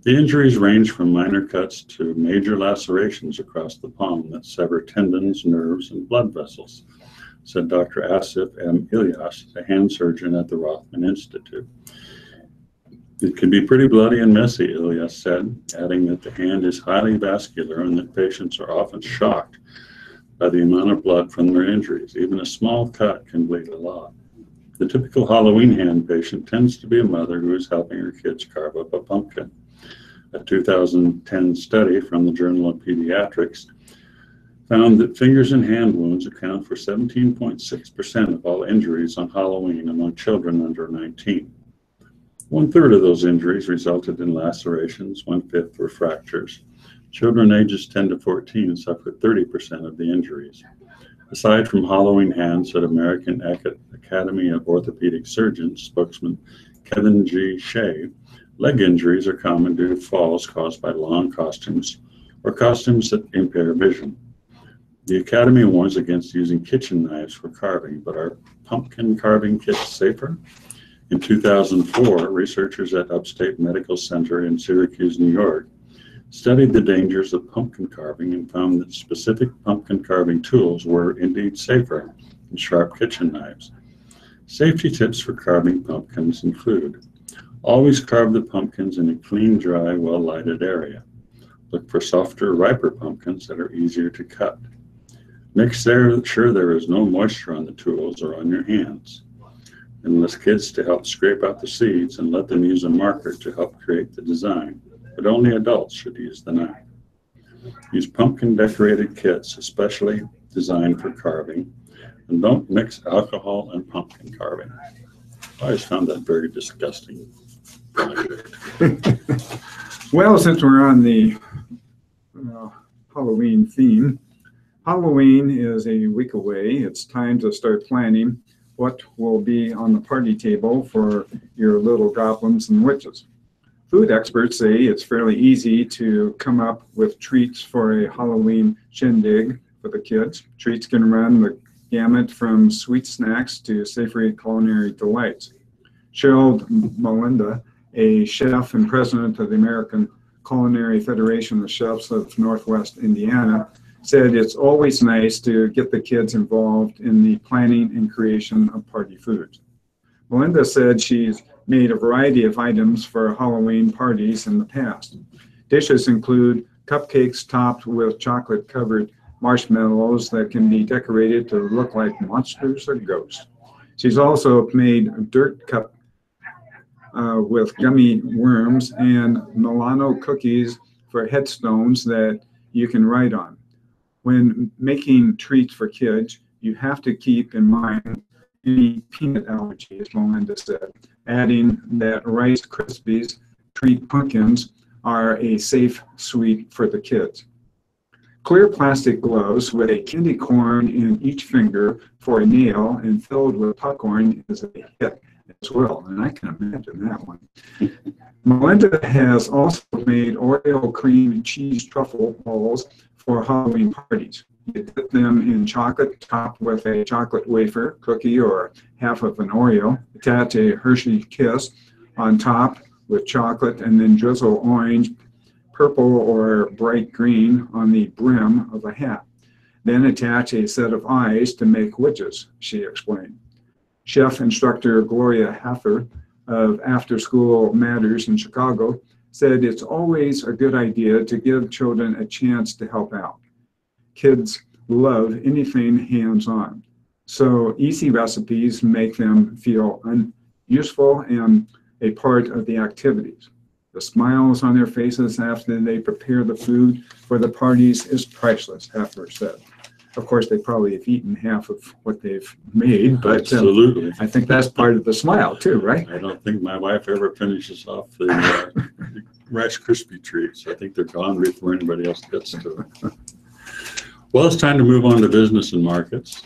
The injuries range from minor cuts to major lacerations across the palm that sever tendons, nerves, and blood vessels, said Dr. Asif M. Ilyas, a hand surgeon at the Rothman Institute. It can be pretty bloody and messy, Ilyas said, adding that the hand is highly vascular and that patients are often shocked by the amount of blood from their injuries. Even a small cut can bleed a lot. The typical Halloween hand patient tends to be a mother who is helping her kids carve up a pumpkin. A 2010 study from the Journal of Pediatrics found that fingers and hand wounds account for 17.6% of all injuries on Halloween among children under 19. 1/3 of those injuries resulted in lacerations, 1/5 were fractures. Children ages 10 to 14 suffered 30% of the injuries. Aside from Halloween hands, said American Academy of Orthopedic Surgeons spokesman Kevin G. Shea, leg injuries are common due to falls caused by long costumes or costumes that impair vision. The Academy warns against using kitchen knives for carving, but are pumpkin carving kits safer? In 2004, researchers at Upstate Medical Center in Syracuse, New York, studied the dangers of pumpkin carving and found that specific pumpkin carving tools were indeed safer than sharp kitchen knives. Safety tips for carving pumpkins include: always carve the pumpkins in a clean, dry, well-lighted area. Look for softer, riper pumpkins that are easier to cut. Make sure there is no moisture on the tools or on your hands. Enlist kids to help scrape out the seeds and let them use a marker to help create the design, but only adults should use the knife. Use pumpkin decorated kits, especially designed for carving, and don't mix alcohol and pumpkin carving. I always found that very disgusting. Well, since we're on the Halloween theme, Halloween is a week away. It's time to start planning what will be on the party table for your little goblins and witches. Food experts say it's fairly easy to come up with treats for a Halloween shindig for the kids. Treats can run the gamut from sweet snacks to savory culinary delights. Cheryl Melinda, a chef and president of the American Culinary Federation of Chefs of Northwest Indiana, said it's always nice to get the kids involved in the planning and creation of party foods. Melinda said she's made a variety of items for Halloween parties in the past. Dishes include cupcakes topped with chocolate-covered marshmallows that can be decorated to look like monsters or ghosts. She's also made a dirt cup with gummy worms and Milano cookies for headstones that you can write on. When making treats for kids, you have to keep in mind any peanut allergies, Melinda said, adding that Rice Krispies treat pumpkins are a safe sweet for the kids. Clear plastic gloves with a candy corn in each finger for a nail and filled with popcorn is a hit as well, and I can imagine that one. Melinda has also made Oreo cream and cheese truffle balls for Halloween parties. You dip them in chocolate topped with a chocolate wafer, cookie, or half of an Oreo. Attach a Hershey Kiss on top with chocolate and then drizzle orange, purple, or bright green on the brim of a hat. Then attach a set of eyes to make witches, she explained. Chef instructor Gloria Haffer of After School Matters in Chicago said it's always a good idea to give children a chance to help out. Kids love anything hands-on, so easy recipes make them feel useful and a part of the activities. The smiles on their faces after they prepare the food for the parties is priceless, Haffer said. Of course, they probably have eaten half of what they've made, but Absolutely. I think that's part of the smile too, right? I don't think my wife ever finishes off the Rice Krispie treats. I think they're gone before anybody else gets to it. Well, it's time to move on to business and markets.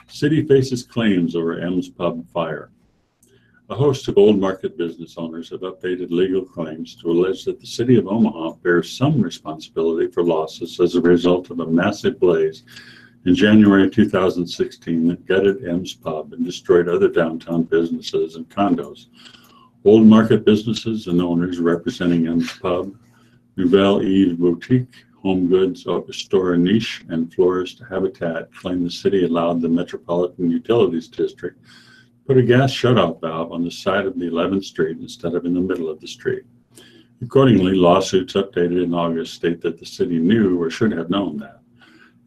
City faces claims over M's Pub fire. A host of old market business owners have updated legal claims to allege that the city of Omaha bears some responsibility for losses as a result of a massive blaze in January 2016 that gutted M's Pub and destroyed other downtown businesses and condos. Old market businesses and owners representing M's Pub, Nouvelle Eve Boutique, Home Goods Store Niche, and Florist Habitat claim the city allowed the Metropolitan Utilities District to put a gas shutoff valve on the side of the 11th Street instead of in the middle of the street. Accordingly, lawsuits updated in August state that the city knew or should have known that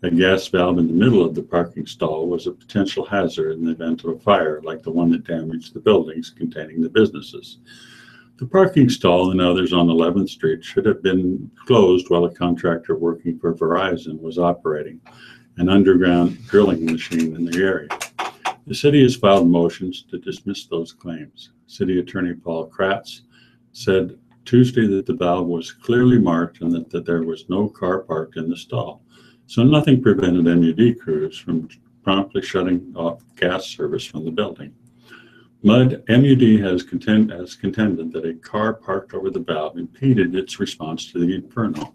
a gas valve in the middle of the parking stall was a potential hazard in the event of a fire like the one that damaged the buildings containing the businesses. The parking stall and others on 11th Street should have been closed while a contractor working for Verizon was operating an underground drilling machine in the area. The city has filed motions to dismiss those claims. City Attorney Paul Kratz said Tuesday that the valve was clearly marked and that there was no car parked in the stall. So nothing prevented MUD crews from promptly shutting off gas service from the building. MUD has contended that a car parked over the valve impeded its response to the inferno.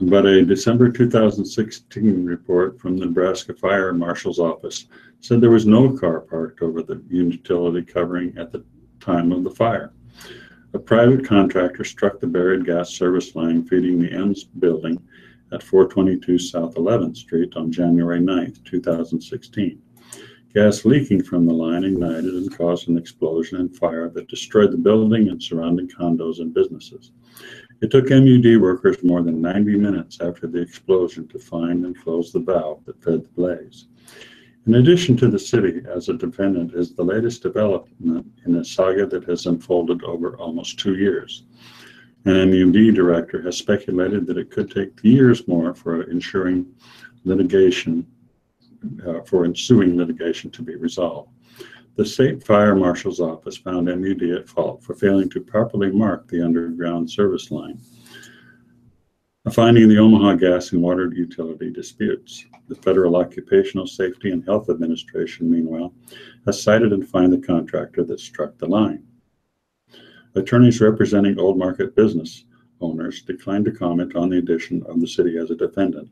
But a December 2016 report from the Nebraska Fire Marshal's Office said there was no car parked over the utility covering at the time of the fire. A private contractor struck the buried gas service line feeding the M's building at 422 South 11th Street on January 9, 2016. Gas leaking from the line ignited and caused an explosion and fire that destroyed the building and surrounding condos and businesses. It took MUD workers more than 90 minutes after the explosion to find and close the valve that fed the blaze. In addition to the city as a defendant is the latest development in a saga that has unfolded over almost 2 years. An MUD director has speculated that it could take years more for ensuing litigation, ensuing litigation to be resolved. The State Fire Marshal's Office found MUD at fault for failing to properly mark the underground service line, a finding the Omaha Gas and Water Utility disputes. The Federal Occupational Safety and Health Administration, meanwhile, has cited and fined the contractor that struck the line. Attorneys representing Old Market business owners declined to comment on the addition of the city as a defendant,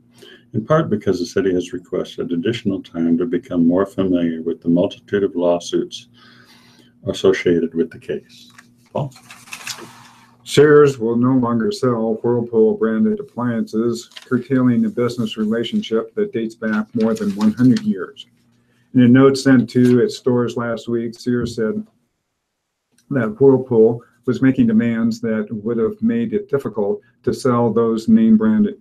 in part because the city has requested additional time to become more familiar with the multitude of lawsuits associated with the case. Paul? Sears will no longer sell Whirlpool branded appliances, curtailing a business relationship that dates back more than 100 years. In a note sent to its stores last week, Sears said that Whirlpool was making demands that would have made it difficult to sell those name-branded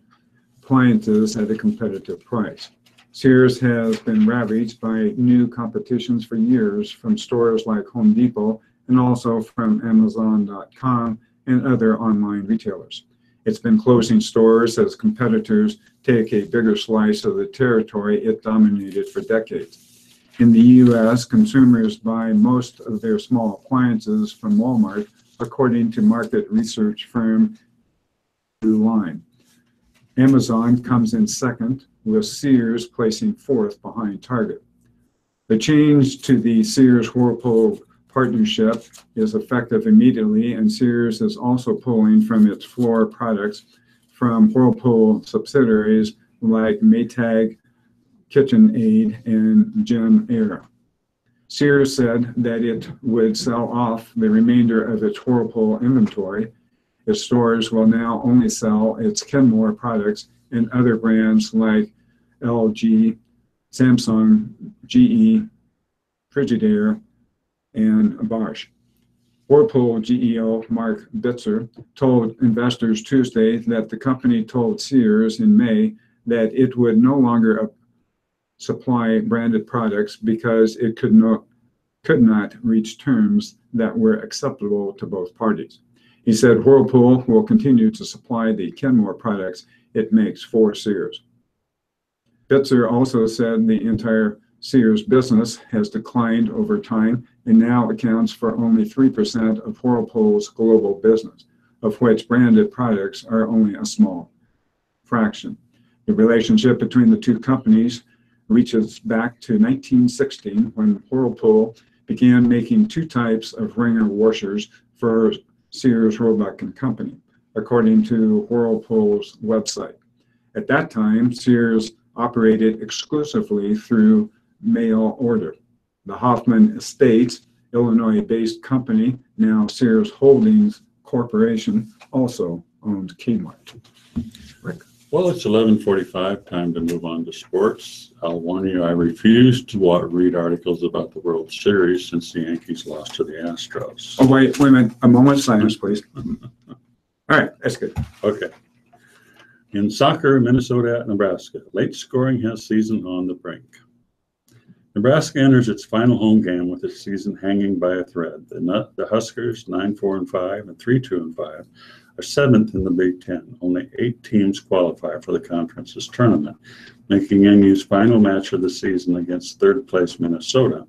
appliances at a competitive price. Sears has been ravaged by new competitions for years from stores like Home Depot and also from Amazon.com and other online retailers. It's been closing stores as competitors take a bigger slice of the territory it dominated for decades. In the U.S., consumers buy most of their small appliances from Walmart, according to market research firm Line. Amazon comes in second, with Sears placing fourth behind Target. The change to the Sears-Whirlpool partnership is effective immediately, and Sears is also pulling from its floor products from Whirlpool subsidiaries like Maytag, KitchenAid, and Gem Air. Sears said that it would sell off the remainder of its Whirlpool inventory. Its stores will now only sell its Kenmore products and other brands like LG, Samsung, GE, Frigidaire, and Bosch. Whirlpool GEO Mark Bitzer told investors Tuesday that the company told Sears in May that it would no longer supply branded products because it could not reach terms that were acceptable to both parties. He said Whirlpool will continue to supply the Kenmore products it makes for Sears. Bitzer also said the entire Sears business has declined over time and now accounts for only 3% of Whirlpool's global business, of which branded products are only a small fraction. The relationship between the two companies reaches back to 1916, when Whirlpool began making two types of wringer washers for Sears, Roebuck and Company, according to Whirlpool's website. At that time, Sears operated exclusively through mail order. The Hoffman Estates, Illinois-based company, now Sears Holdings Corporation, also owned Kmart. Rick? Well, it's 11:45, time to move on to sports. I'll warn you, I refuse to read articles about the World Series since the Yankees lost to the Astros. Oh, wait a minute. A moment of silence, please. All right, that's good. Okay. In soccer, Minnesota at Nebraska. Late scoring has season on the brink. Nebraska enters its final home game with its season hanging by a thread. The Huskers, 9-4-5 and 3-2-5, are seventh in the Big Ten. Only 8 teams qualify for the conference's tournament, making NU's final match of the season against third-place Minnesota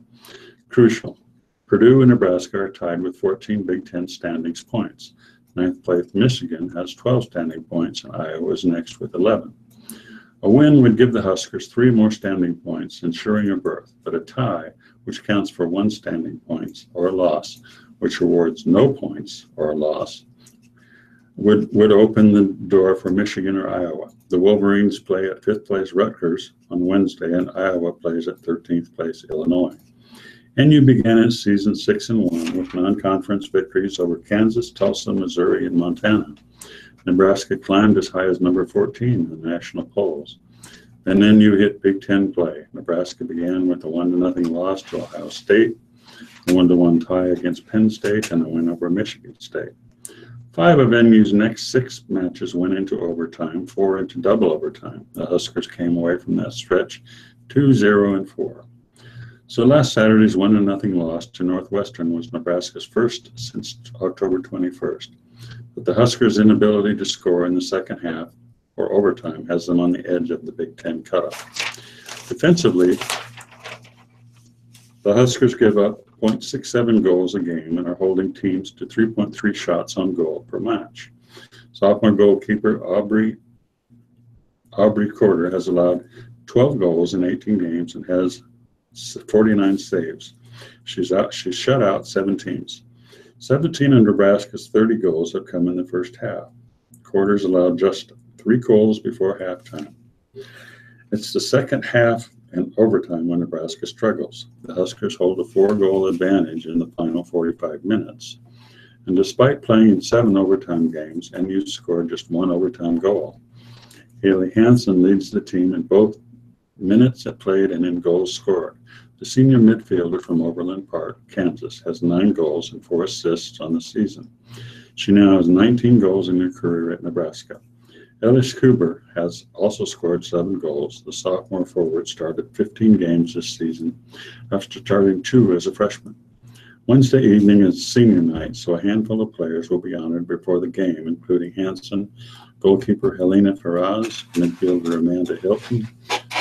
crucial. Purdue and Nebraska are tied with 14 Big Ten standings points. Ninth place Michigan has 12 standing points, and Iowa is next with 11. A win would give the Huskers 3 more standing points, ensuring a berth, but a tie, which counts for 1 standing points, or a loss, which awards no points or a loss, would open the door for Michigan or Iowa. The Wolverines play at 5th place Rutgers on Wednesday, and Iowa plays at 13th place Illinois. NU began its season 6-1 with non-conference victories over Kansas, Tulsa, Missouri, and Montana. Nebraska climbed as high as number 14 in the national polls. Then NU hit Big Ten play. Nebraska began with a 1-0 loss to Ohio State, a 1-1 tie against Penn State, and a win over Michigan State. 5 of NU's next 6 matches went into overtime, 4 into double overtime. The Huskers came away from that stretch 2-0-4. So last Saturday's 1-0 loss to Northwestern was Nebraska's first since October 21st. But the Huskers' inability to score in the second half or overtime has them on the edge of the Big Ten cutoff. Defensively, the Huskers give up 0.67 goals a game and are holding teams to 3.3 shots on goal per match. Sophomore goalkeeper Aubrey Corder has allowed 12 goals in 18 games and has 49 saves. She's shut out 7 teams. 17 of Nebraska's 30 goals have come in the first half. Quarters allowed just 3 goals before halftime. It's the second half and overtime when Nebraska struggles. The Huskers hold a 4-goal advantage in the final 45 minutes. And despite playing in 7 overtime games, NU scored just 1 overtime goal. Haley Hansen leads the team in both minutes played and in goals scored. The senior midfielder from Overland Park, Kansas, has 9 goals and 4 assists on the season. She now has 19 goals in her career at Nebraska. Elish Kuber has also scored 7 goals. The sophomore forward started 15 games this season after starting 2 as a freshman. Wednesday evening is senior night, so a handful of players will be honored before the game, including Hansen, goalkeeper Helena Ferraz, midfielder Amanda Hilton,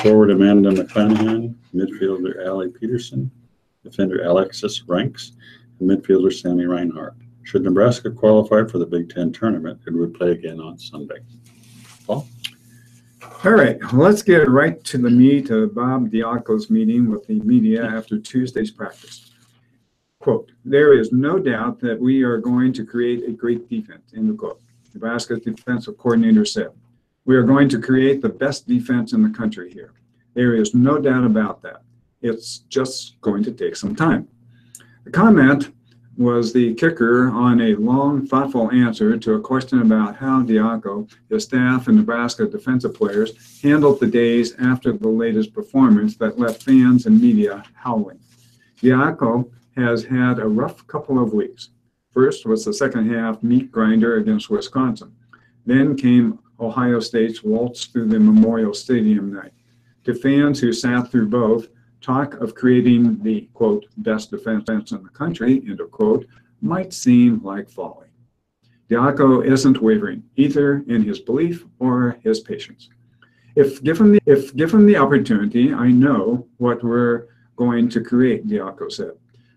forward Amanda McClanahan, midfielder Allie Peterson, defender Alexis Ranks, and midfielder Sammy Reinhardt. Should Nebraska qualify for the Big Ten tournament, it would play again on Sunday. Paul? All right, let's get right to the meat of Bob Diaco's meeting with the media after Tuesday's practice. Quote, "There is no doubt that we are going to create a great defense," end quote. Nebraska's defensive coordinator said, "We are going to create the best defense in the country here. There is no doubt about that. It's just going to take some time." The comment was the kicker on a long, thoughtful answer to a question about how Diaco, his staff, and Nebraska defensive players handled the days after the latest performance that left fans and media howling. Diaco has had a rough couple of weeks. First was the second half meat grinder against Wisconsin. Then came Ohio State's waltz through the Memorial Stadium night. To fans who sat through both, talk of creating the, quote, best defense in the country, end of quote, might seem like folly. Diaco isn't wavering, either in his belief or his patience. If given the opportunity, I know what we're going to create, Diaco said.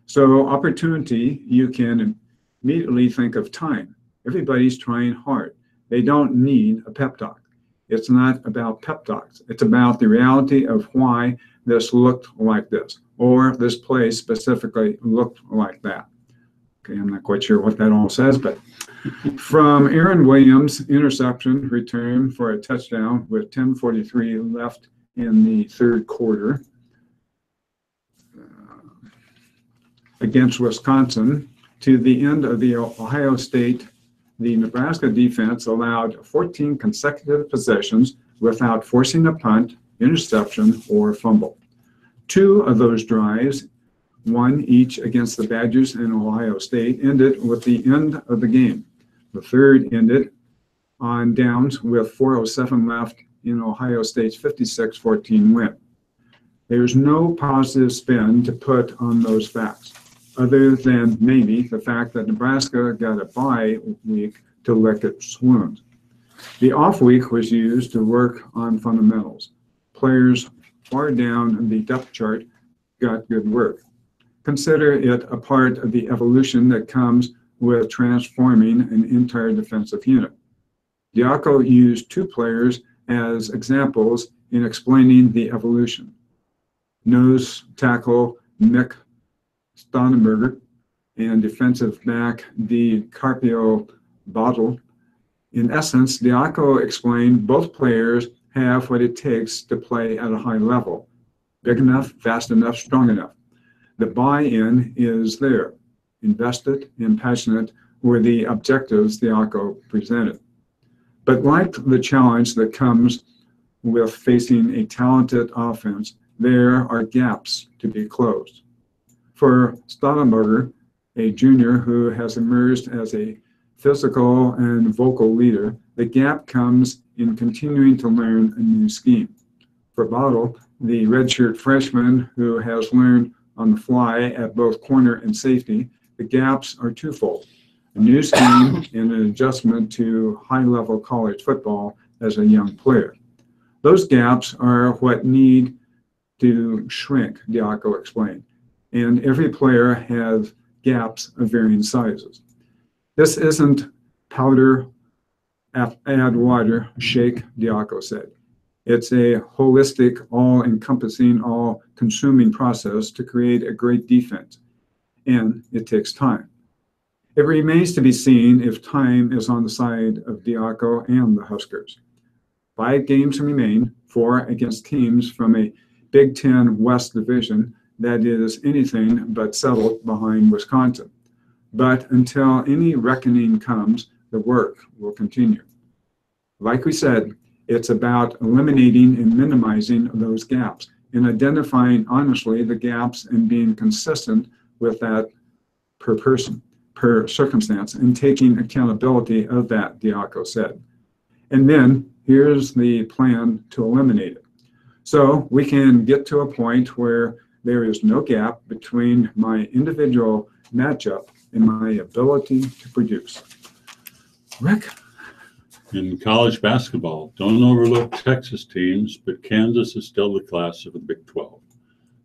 So opportunity, you can immediately think of time. Everybody's trying hard. They don't need a pep talk. It's not about pep talks. It's about the reality of why this looked like this, or this play specifically looked like that. Okay, I'm not quite sure what that all says, but from Aaron Williams' interception return for a touchdown with 10:43 left in the third quarter against Wisconsin to the end of the Ohio State, the Nebraska defense allowed 14 consecutive possessions without forcing a punt, interception, or fumble. 2 of those drives, one each against the Badgers and Ohio State, ended with the end of the game. The third ended on downs with 4:07 left in Ohio State's 56-14 win. There's no positive spin to put on those facts, other than maybe the fact that Nebraska got a bye week to lick its wounds. The off week was used to work on fundamentals. Players far down the depth chart got good work. Consider it a part of the evolution that comes with transforming an entire defensive unit. Diaco used 2 players as examples in explaining the evolution. Nose tackle Mick Stonenberger and defensive back DiCarpio Bottle. In essence, Diaco explained both players have what it takes to play at a high level. Big enough, fast enough, strong enough. The buy-in is there. Invested and passionate were the objectives Diaco presented. But like the challenge that comes with facing a talented offense, there are gaps to be closed. For Stonenberger, a junior who has emerged as a physical and vocal leader, the gap comes in continuing to learn a new scheme. For Bottle, the redshirt freshman who has learned on the fly at both corner and safety, the gaps are twofold: a new scheme and an adjustment to high-level college football as a young player. Those gaps are what need to shrink, Diaco explained, and every player has gaps of varying sizes. This isn't powder, add water, shake, Diaco said. It's a holistic, all-encompassing, all-consuming process to create a great defense, and it takes time. It remains to be seen if time is on the side of Diaco and the Huskers. 5 games remain, 4 against teams from a Big Ten West division that is anything but settled behind Wisconsin. But until any reckoning comes, the work will continue. Like we said, it's about eliminating and minimizing those gaps and identifying honestly the gaps and being consistent with that per person, per circumstance, and taking accountability of that, Diaco said. And then here's the plan to eliminate it. So we can get to a point where there is no gap between my individual matchup and my ability to produce. Rick? In college basketball, don't overlook Texas teams, but Kansas is still the class of the Big 12.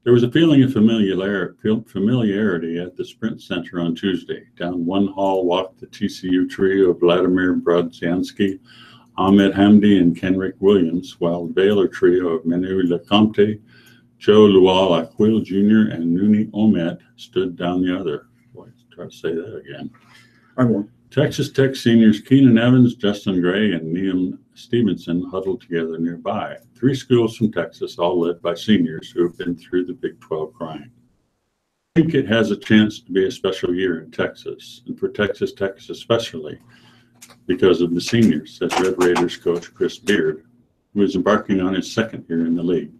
There was a feeling of familiarity at the Sprint Center on Tuesday. Down one hall walked the TCU trio of Vladimir Brodzianski, Ahmed Hamdi, and Kenrick Williams, while the Baylor trio of Menu Lecomte, Joe Lual-Aquil Jr., and Nuni Omet stood down the other. Boy, try to say that again. I won't. Texas Tech seniors Keenan Evans, Justin Gray, and Liam Stevenson huddled together nearby. 3 schools from Texas, all led by seniors who have been through the Big 12 grind. I think it has a chance to be a special year in Texas, and for Texas Tech especially, because of the seniors, says Red Raiders coach Chris Beard, who is embarking on his 2nd year in the league.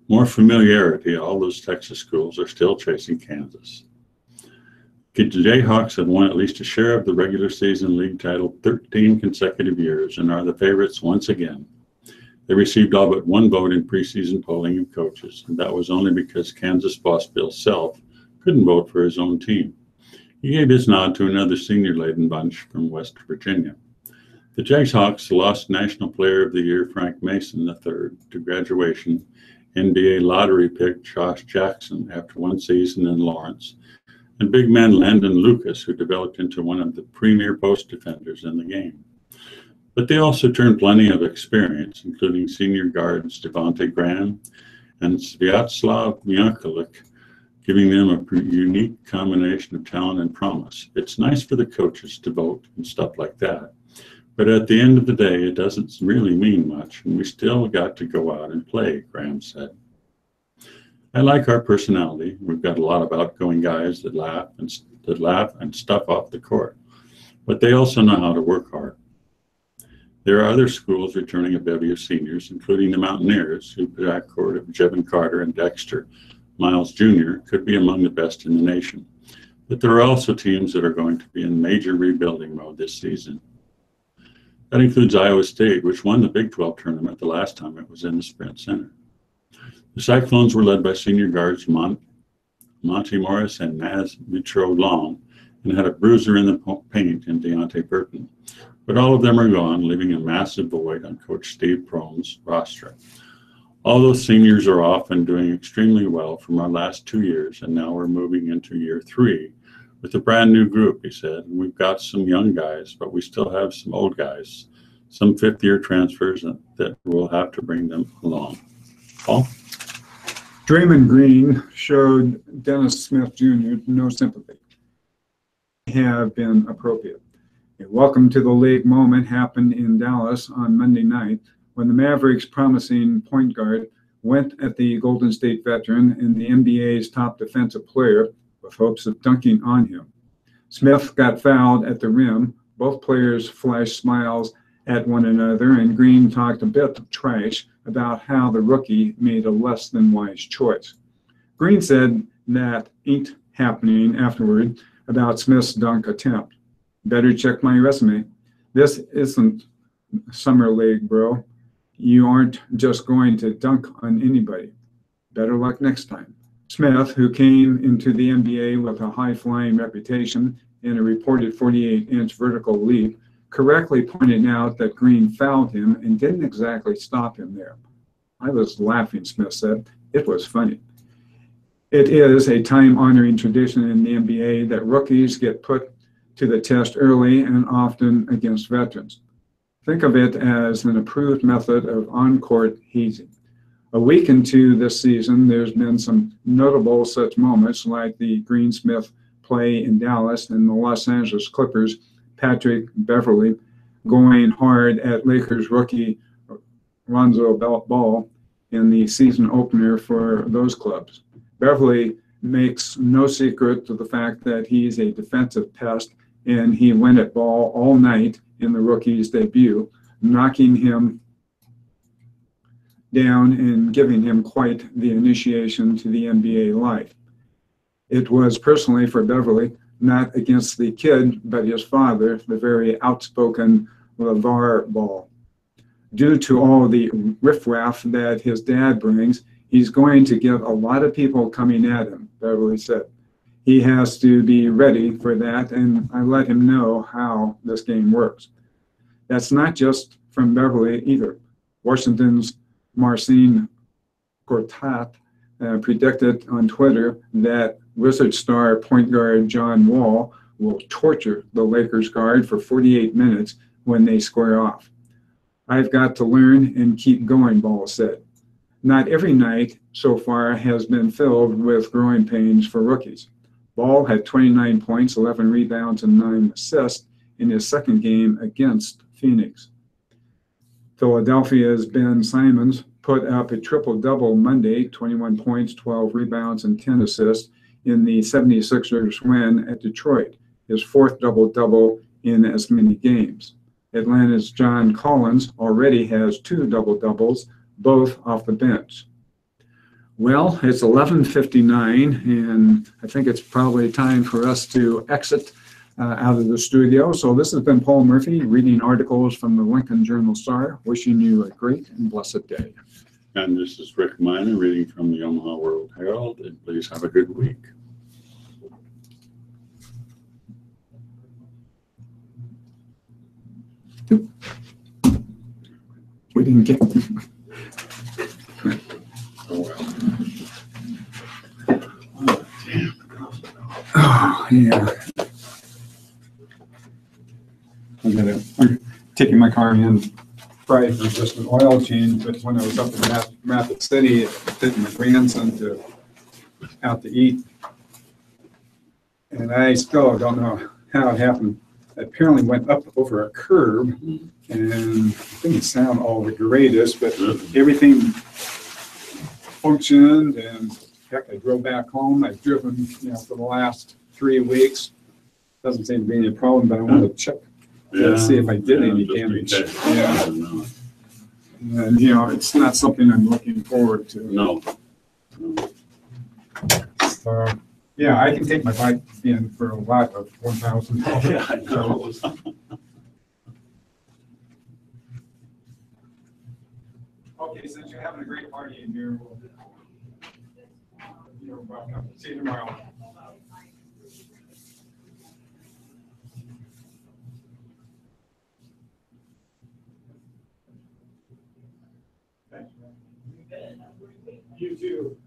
More familiarity, all those Texas schools are still chasing Kansas. The Jayhawks have won at least a share of the regular season league title 13 consecutive years and are the favorites once again. They received all but 1 vote in preseason polling of coaches, and that was only because Kansas boss Bill Self couldn't vote for his own team. He gave his nod to another senior-laden bunch from West Virginia. The Jayhawks lost National Player of the Year Frank Mason III to graduation, NBA lottery pick Josh Jackson after 1 season in Lawrence, and big man Landon Lucas, who developed into one of the premier post defenders in the game. But they also turned plenty of experience, including senior guards Devontae Graham and Sviatoslav Miakovic, giving them a unique combination of talent and promise. It's nice for the coaches to vote and stuff like that, but at the end of the day, it doesn't really mean much, and we still got to go out and play, Graham said. I like our personality. We've got a lot of outgoing guys that laugh and stuff off the court, but they also know how to work hard. There are other schools returning a bevy of seniors, including the Mountaineers, whose backcourt of Jevin Carter and Dexter Miles Jr. could be among the best in the nation. But there are also teams that are going to be in major rebuilding mode this season. That includes Iowa State, which won the Big 12 tournament the last time it was in the Sprint Center. The Cyclones were led by senior guards Monty Morris and Naz Mitro Long, and had a bruiser in the paint in Deontay Burton. But all of them are gone, leaving a massive void on Coach Steve Prohm's roster. All those seniors are off and doing extremely well from our last 2 years, and now we're moving into year 3 with a brand new group, he said. And we've got some young guys, but we still have some old guys, some 5th-year transfers that we'll have to bring them along. Paul? Draymond Green showed Dennis Smith Jr. no sympathy. Have been appropriate. A welcome to the league moment happened in Dallas on Monday night when the Mavericks' promising point guard went at the Golden State veteran and the NBA's top defensive player with hopes of dunking on him. Smith got fouled at the rim. Both players flashed smiles at one another, and Green talked a bit of trash about how the rookie made a less than wise choice. Green said that ain't happening afterward about Smith's dunk attempt. Better check my resume. This isn't summer league, bro. You aren't just going to dunk on anybody. Better luck next time. Smith, who came into the NBA with a high-flying reputation and a reported 48-inch vertical leap, correctly pointed out that Green fouled him and didn't exactly stop him there. I was laughing, Smith said. It was funny. It is a time-honoring tradition in the NBA that rookies get put to the test early and often against veterans. Think of it as an approved method of on-court hazing. A week into this season, there's been some notable such moments like the Green-Smith play in Dallas, and the Los Angeles Clippers, Patrick Beverley, going hard at Lakers rookie Lonzo Ball in the season opener for those clubs. Beverley makes no secret to the fact that he's a defensive pest, and he went at Ball all night in the rookie's debut, knocking him down and giving him quite the initiation to the NBA life. It was personally for Beverley, not against the kid, but his father, the very outspoken LeVar Ball. Due to all the riffraff that his dad brings, he's going to get a lot of people coming at him, Beverley said. He has to be ready for that, and I let him know how this game works. That's not just from Beverley either. Washington's Marcin Gortat predicted on Twitter that Wizard star point guard John Wall will torture the Lakers guard for 48 minutes when they square off. I've got to learn and keep going, Ball said. Not every night so far has been filled with growing pains for rookies. Ball had 29 points, 11 rebounds, and 9 assists in his second game against Phoenix. Philadelphia's Ben Simmons put up a triple-double Monday, 21 points, 12 rebounds, and 10 assists in the 76ers win at Detroit, his fourth double-double in as many games. Atlanta's John Collins already has 2 double-doubles, both off the bench. Well, it's 11:59, and I think it's probably time for us to exit out of the studio. So this has been Paul Murphy reading articles from the Lincoln Journal-Star, wishing you a great and blessed day. And this is Rick Miner reading from the Omaha World Herald, and please have a good week. We didn't get Oh, well. Oh, yeah. I'm taking my car in Friday for just an oil change, but when I was up in Rapid City, taking my grandson out to eat, and I still don't know how it happened. I apparently went up over a curb, and it didn't sound all the greatest, but everything functioned, and heck, I drove back home. I've driven, for the last 3 weeks. Doesn't seem to be any problem, but I want to check to see if I did any damage. Yeah. And, it's not something I'm looking forward to. No. So, yeah, I can take my bike in for a lot of $1,000. Yeah, I know. Okay, since you're having a great party in here, you're welcome. See you tomorrow. Thanks, man. You too.